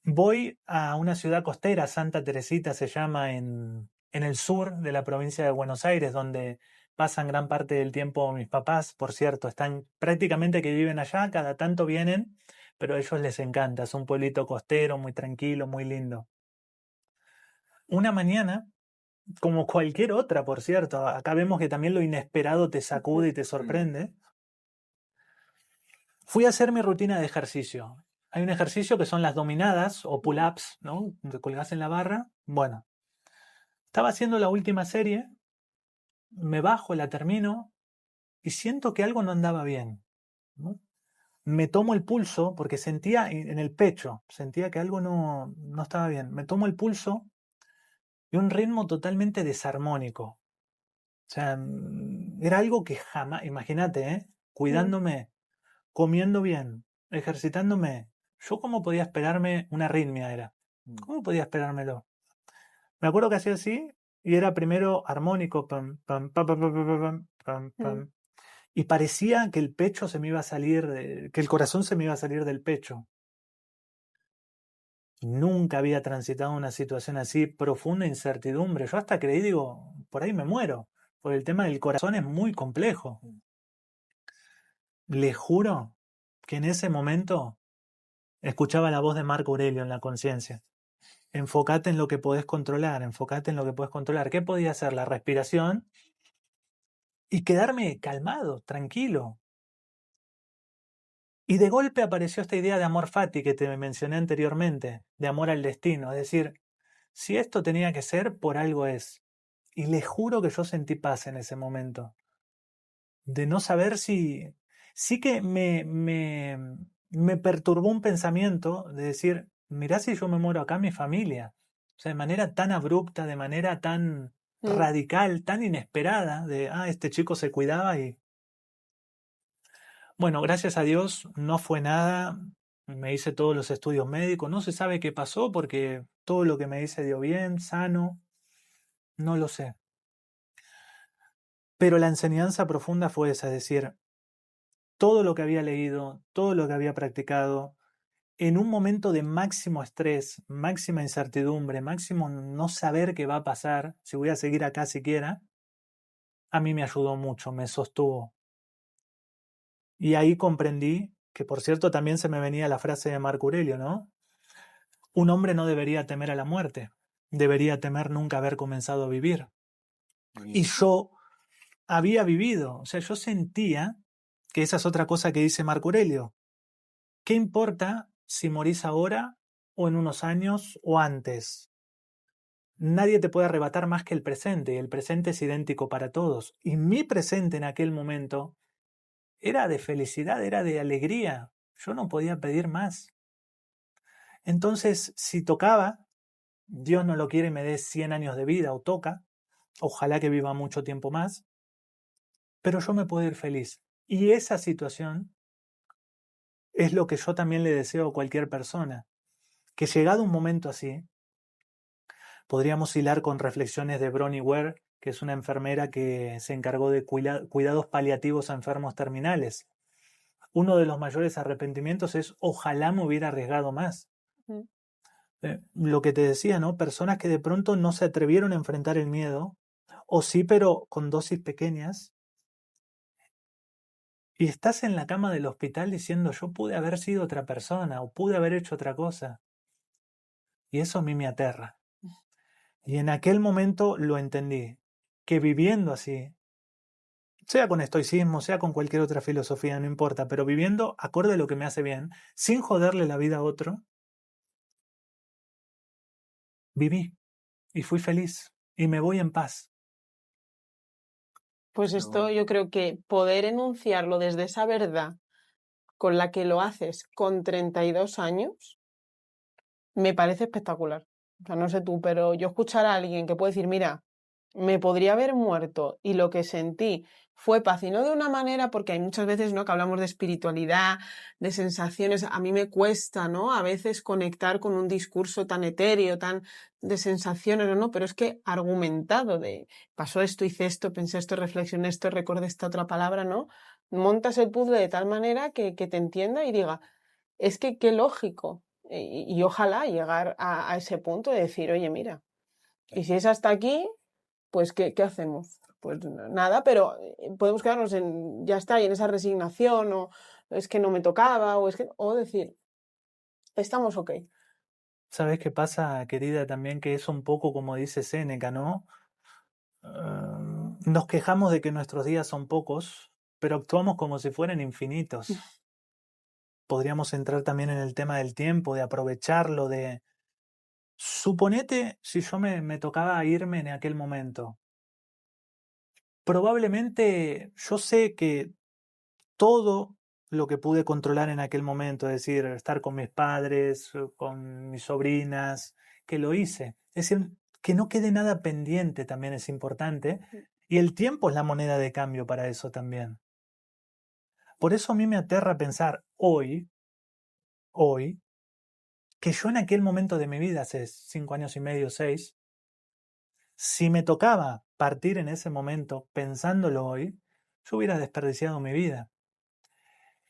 Voy a una ciudad costera, Santa Teresita se llama, en el sur de la provincia de Buenos Aires, donde pasan gran parte del tiempo mis papás. Por cierto, están prácticamente que viven allá, cada tanto vienen, pero a ellos les encanta. Es un pueblito costero, muy tranquilo, muy lindo. Una mañana, como cualquier otra, por cierto, acá vemos que también lo inesperado te sacude y te sorprende. Fui a hacer mi rutina de ejercicio. Hay un ejercicio que son las dominadas o pull-ups, ¿no? Te colgás en la barra. Bueno, estaba haciendo la última serie, me bajo, la termino y siento que algo no andaba bien, ¿no? Me tomo el pulso porque sentía en el pecho, sentía que algo no estaba bien. Me tomo el pulso y un ritmo totalmente desarmónico. O sea, era algo que jamás, imagínate, Mm. cuidándome, comiendo bien, ejercitándome. ¿Yo cómo podía esperarme una arritmia era? ¿Cómo podía esperármelo? Me acuerdo que hacía así y era primero armónico, pam, pam, pam, pam, pam, pam, pam, pam, pam. Y parecía que el pecho se me iba a salir, que el corazón se me iba a salir del pecho. Nunca había transitado una situación así, profunda incertidumbre. Yo hasta creí, digo, por ahí me muero, porque el tema del corazón es muy complejo. Les juro que en ese momento escuchaba la voz de Marco Aurelio en la conciencia. Enfócate en lo que podés controlar, enfócate en lo que podés controlar. ¿Qué podía hacer? La respiración y quedarme calmado, tranquilo. Y de golpe apareció esta idea de amor fati que te mencioné anteriormente, de amor al destino. Es decir, si esto tenía que ser, por algo es. Y les juro que yo sentí paz en ese momento. De no saber si... Sí que me perturbó un pensamiento de decir, mirá si yo me muero acá, mi familia. O sea, de manera tan abrupta, de manera tan radical, tan inesperada, de, este chico se cuidaba y... Bueno, gracias a Dios no fue nada. Me hice todos los estudios médicos. No se sabe qué pasó porque todo lo que me hice dio bien, sano. No lo sé. Pero la enseñanza profunda fue esa, es decir, todo lo que había leído, todo lo que había practicado, en un momento de máximo estrés, máxima incertidumbre, máximo no saber qué va a pasar, si voy a seguir acá siquiera, a mí me ayudó mucho, me sostuvo. Y ahí comprendí que, por cierto, también se me venía la frase de Marco Aurelio, ¿no? Un hombre no debería temer a la muerte, debería temer nunca haber comenzado a vivir. Y yo había vivido, o sea, yo sentía que esa es otra cosa que dice Marco Aurelio. ¿Qué importa si morís ahora o en unos años o antes? Nadie te puede arrebatar más que el presente, y el presente es idéntico para todos. Y mi presente en aquel momento era de felicidad, era de alegría. Yo no podía pedir más. Entonces, si tocaba, Dios no lo quiere y me dé 100 años de vida, o toca, ojalá que viva mucho tiempo más, pero yo me puedo ir feliz. Y esa situación es lo que yo también le deseo a cualquier persona, que llegado un momento así, podríamos hilar con reflexiones de Bronnie Ware, que es una enfermera que se encargó de cuidados paliativos a enfermos terminales. Uno de los mayores arrepentimientos es ojalá me hubiera arriesgado más. Lo que te decía, ¿no? Personas que de pronto no se atrevieron a enfrentar el miedo, o sí, pero con dosis pequeñas, y estás en la cama del hospital diciendo yo pude haber sido otra persona o pude haber hecho otra cosa. Y eso a mí me aterra. Y en aquel momento lo entendí, que viviendo así, sea con estoicismo, sea con cualquier otra filosofía, no importa, pero viviendo acorde a lo que me hace bien, sin joderle la vida a otro, viví y fui feliz y me voy en paz. Pues esto yo creo que poder enunciarlo desde esa verdad con la que lo haces con 32 años me parece espectacular. O sea, no sé tú, pero yo escuchar a alguien que puede decir, mira, me podría haber muerto y lo que sentí fue paz, y no de una manera, porque hay muchas veces, ¿no?, que hablamos de espiritualidad, de sensaciones. A mí me cuesta, ¿no?, a veces conectar con un discurso tan etéreo, tan de sensaciones, ¿no? Pero es que argumentado de pasó esto, hice esto, pensé esto, reflexioné esto, recordé esta otra palabra, ¿no? Montas el puzzle de tal manera que te entienda y diga, es que qué lógico. Y ojalá llegar a ese punto de decir, oye, mira, y si es hasta aquí, pues ¿qué hacemos? Pues nada, pero podemos quedarnos en, ya está, y en esa resignación, o es que no me tocaba, o decir, estamos ok. ¿Sabes qué pasa, querida? También que es un poco como dice Séneca, ¿no? Nos quejamos de que nuestros días son pocos, pero actuamos como si fueran infinitos. Podríamos entrar también en el tema del tiempo, de aprovecharlo, de... Suponete si yo me tocaba irme en aquel momento. Probablemente yo sé que todo lo que pude controlar en aquel momento, es decir, estar con mis padres, con mis sobrinas, que lo hice. Es decir, que no quede nada pendiente también es importante. Y el tiempo es la moneda de cambio para eso también. Por eso a mí me aterra pensar hoy, que yo en aquel momento de mi vida, hace 5 años y medio, 6, si me tocaba partir en ese momento pensándolo hoy, yo hubiera desperdiciado mi vida.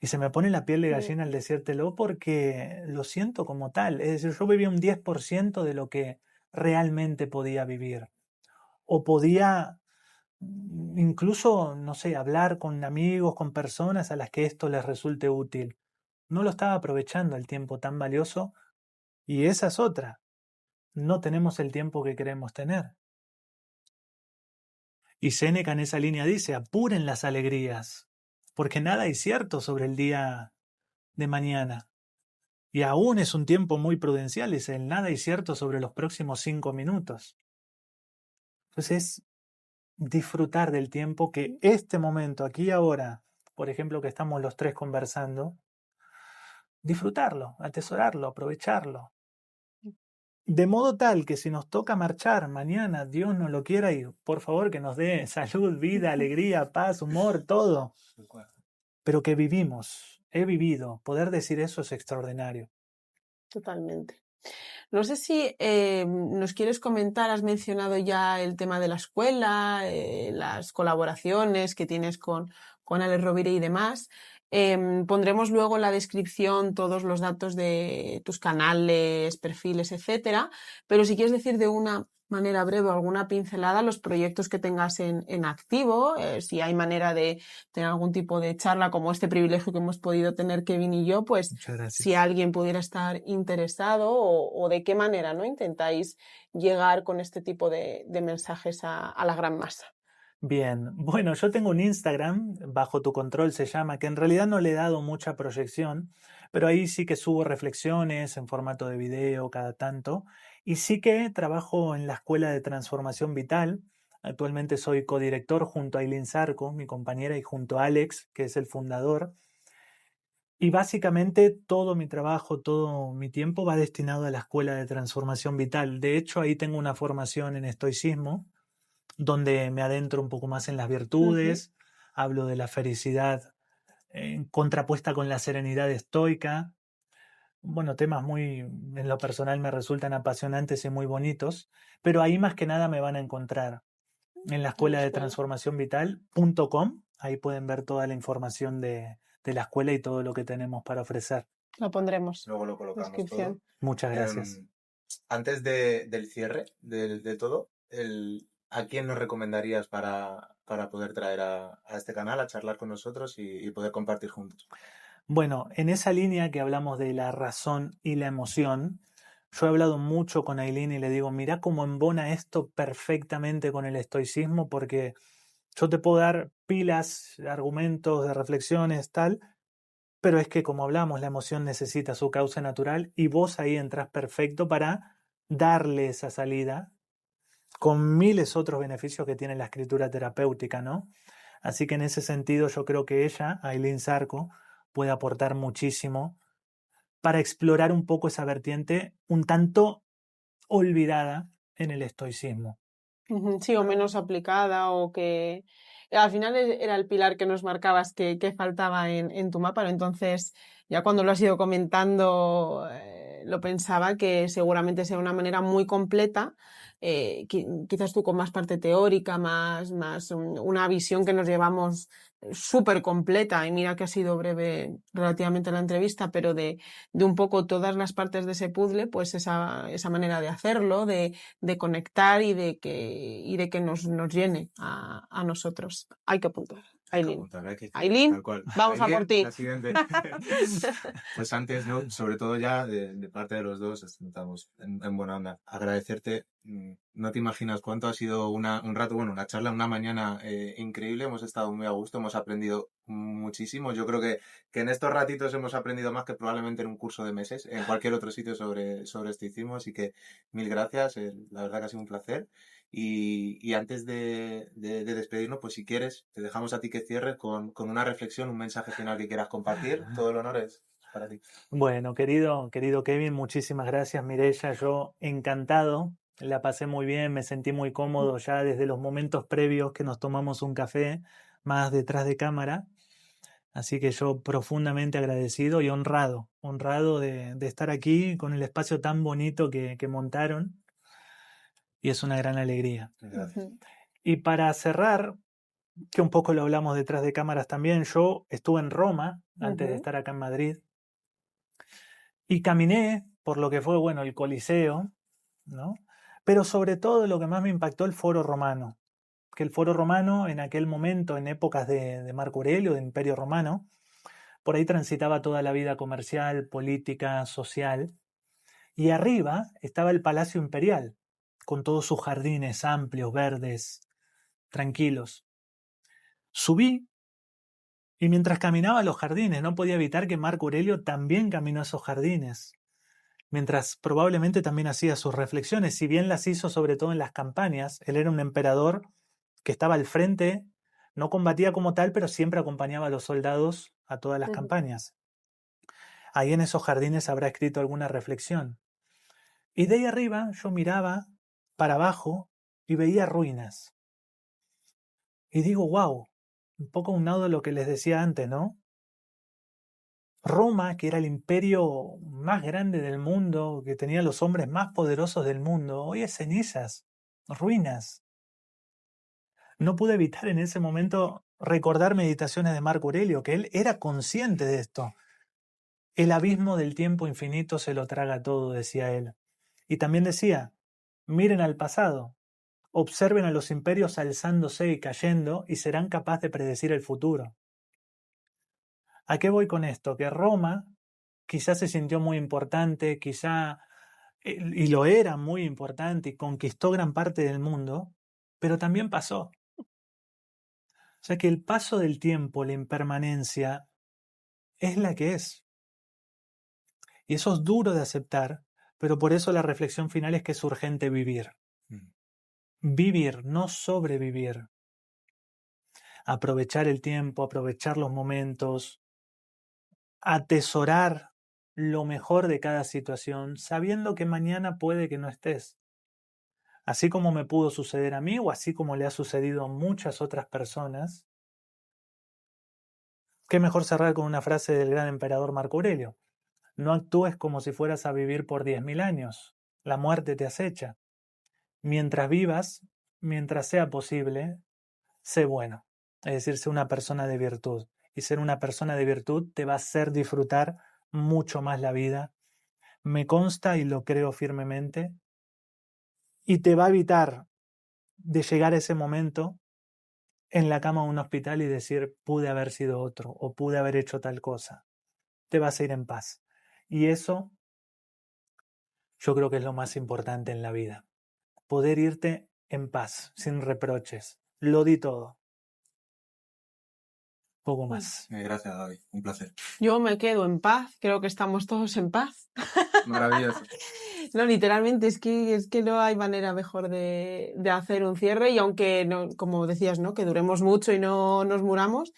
Y se me pone la piel de gallina al decírtelo porque lo siento como tal. Es decir, yo vivía un 10% de lo que realmente podía vivir. O podía incluso, no sé, hablar con amigos, con personas a las que esto les resulte útil. No lo estaba aprovechando el tiempo tan valioso y esa es otra. No tenemos el tiempo que queremos tener. Y Séneca en esa línea dice, apuren las alegrías, porque nada hay cierto sobre el día de mañana. Y aún es un tiempo muy prudencial, es el nada y cierto sobre los próximos 5 minutos. Entonces es disfrutar del tiempo que este momento, aquí y ahora, por ejemplo, que estamos los tres conversando, disfrutarlo, atesorarlo, aprovecharlo. De modo tal que si nos toca marchar mañana, Dios nos lo quiera y por favor que nos dé salud, vida, alegría, paz, humor, todo. Pero que vivimos, he vivido, poder decir eso es extraordinario. Totalmente. No sé si nos quieres comentar, has mencionado ya el tema de la escuela, las colaboraciones que tienes con Alex Rovira y demás. Pondremos luego en la descripción todos los datos de tus canales, perfiles, etcétera. Pero si quieres decir de una manera breve o alguna pincelada los proyectos que tengas en activo, si hay manera de tener algún tipo de charla como este privilegio que hemos podido tener Kevin y yo, pues si alguien pudiera estar interesado o de qué manera, ¿no?, intentáis llegar con este tipo de mensajes a la gran masa. Bien, bueno, yo tengo un Instagram, Bajo tu control se llama, que en realidad no le he dado mucha proyección, pero ahí sí que subo reflexiones en formato de video cada tanto, y sí que trabajo en la Escuela de Transformación Vital. Actualmente soy codirector junto a Ailín Zarco, mi compañera, y junto a Alex, que es el fundador. Y básicamente todo mi trabajo, todo mi tiempo va destinado a la Escuela de Transformación Vital. De hecho, ahí tengo una formación en estoicismo, donde me adentro un poco más en las virtudes, hablo de la felicidad contrapuesta con la serenidad estoica. Bueno, temas muy, en lo personal me resultan apasionantes y muy bonitos, pero ahí más que nada me van a encontrar en la escuela de transformacionvital.com. Ahí pueden ver toda la información de la escuela y todo lo que tenemos para ofrecer. Lo pondremos. Luego lo colocamos Descripción. todo. Muchas gracias. Antes del cierre de todo, ¿a quién nos recomendarías para poder traer a este canal a charlar con nosotros y poder compartir juntos? Bueno, en esa línea que hablamos de la razón y la emoción, yo he hablado mucho con Ailín y le digo, mirá cómo embona esto perfectamente con el estoicismo, porque yo te puedo dar pilas, argumentos, de reflexiones, tal, pero es que como hablamos, la emoción necesita su causa natural y vos ahí entras perfecto para darle esa salida con miles otros beneficios que tiene la escritura terapéutica, ¿no? Así que en ese sentido yo creo que ella, Ailín Zarco, puede aportar muchísimo para explorar un poco esa vertiente un tanto olvidada en el estoicismo. Sí, o menos aplicada, o que al final era el pilar que nos marcabas que faltaba en tu mapa, ¿no? Entonces, ya cuando lo has ido comentando, lo pensaba que seguramente sea una manera muy completa, quizás tú con más parte teórica, más una visión que nos llevamos súper completa, y mira que ha sido breve relativamente la entrevista, pero de un poco todas las partes de ese puzzle, pues esa manera de hacerlo, de conectar y de que nos llene a nosotros. Hay que apuntar. Aileen, Tal cual. vamos a por Aileen, ti. la siguiente. Pues antes, ¿no? Sobre todo ya de parte de los dos, estamos en buena onda. Agradecerte. No te imaginas cuánto ha sido un rato, bueno, una charla, una mañana increíble. Hemos estado muy a gusto, hemos aprendido muchísimo. Yo creo que en estos ratitos hemos aprendido más que probablemente en un curso de meses, en cualquier otro sitio sobre estoicismo. Así que mil gracias. La verdad que ha sido un placer. Y antes de despedirnos, pues si quieres, te dejamos a ti que cierres con una reflexión, un mensaje final que quieras compartir. Todo el honor es para ti. Bueno, querido Kevin, muchísimas gracias, Mireia. Yo encantado, la pasé muy bien, me sentí muy cómodo ya desde los momentos previos que nos tomamos un café más detrás de cámara. Así que yo profundamente agradecido y honrado de estar aquí con el espacio tan bonito que montaron. Y es una gran alegría. Gracias. Y para cerrar, que un poco lo hablamos detrás de cámaras también, yo estuve en Roma antes de estar acá en Madrid y caminé por lo que fue, bueno, el Coliseo, ¿no? Pero sobre todo lo que más me impactó el Foro Romano, que el Foro Romano en aquel momento, en épocas de Marco Aurelio, de Imperio Romano, por ahí transitaba toda la vida comercial, política, social, y arriba estaba el Palacio Imperial, con todos sus jardines amplios, verdes, tranquilos. Subí y mientras caminaba a los jardines no podía evitar que Marco Aurelio también caminó a esos jardines, mientras probablemente también hacía sus reflexiones, si bien las hizo sobre todo en las campañas. Él era un emperador que estaba al frente, no combatía como tal, pero siempre acompañaba a los soldados a todas las campañas. Ahí en esos jardines habrá escrito alguna reflexión. Y de ahí arriba yo miraba para abajo y veía ruinas. Y digo, wow, un poco unado a lo que les decía antes, ¿no? Roma, que era el imperio más grande del mundo, que tenía los hombres más poderosos del mundo, hoy es cenizas, ruinas. No pude evitar en ese momento recordar meditaciones de Marco Aurelio, que él era consciente de esto. El abismo del tiempo infinito se lo traga todo, decía él. Y también decía, miren al pasado, observen a los imperios alzándose y cayendo y serán capaces de predecir el futuro. ¿A qué voy con esto? Que Roma quizás se sintió muy importante, y lo era muy importante y conquistó gran parte del mundo, pero también pasó. O sea que el paso del tiempo, la impermanencia, es la que es. Y eso es duro de aceptar, pero por eso la reflexión final es que es urgente vivir. Vivir, no sobrevivir. Aprovechar el tiempo, aprovechar los momentos, atesorar lo mejor de cada situación, sabiendo que mañana puede que no estés. Así como me pudo suceder a mí o así como le ha sucedido a muchas otras personas. Qué mejor cerrar con una frase del gran emperador Marco Aurelio. No actúes como si fueras a vivir por 10.000 años. La muerte te acecha. Mientras vivas, mientras sea posible, sé bueno. Es decir, sé una persona de virtud. Y ser una persona de virtud te va a hacer disfrutar mucho más la vida. Me consta y lo creo firmemente. Y te va a evitar de llegar a ese momento en la cama de un hospital y decir, pude haber sido otro o pude haber hecho tal cosa. Te vas a ir en paz. Y eso yo creo que es lo más importante en la vida. Poder irte en paz, sin reproches. Lo di todo. Poco más. Gracias, David. Un placer. Yo me quedo en paz, creo que estamos todos en paz. Maravilloso. No, literalmente, es que no hay manera mejor de hacer un cierre, y aunque, no, como decías, ¿no?, que duremos mucho y no nos muramos,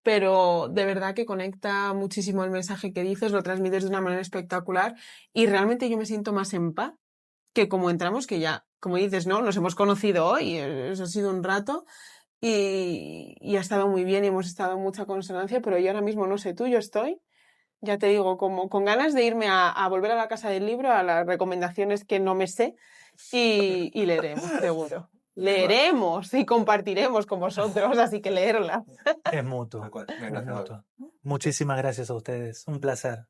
pero de verdad que conecta muchísimo el mensaje que dices, lo transmites de una manera espectacular, y realmente yo me siento más en paz que como entramos, que ya, como dices, ¿no? Nos hemos conocido hoy, eso ha sido un rato y ha estado muy bien y hemos estado en mucha consonancia, pero yo ahora mismo no sé tú, yo estoy, ya te digo, como con ganas de irme a volver a la casa del libro, a las recomendaciones que no me sé y leeremos, seguro. Leeremos y compartiremos con vosotros, así que leerla. Es mutuo. Tal cual. Es Venga, mutuo. Muchísimas gracias a ustedes. Un placer.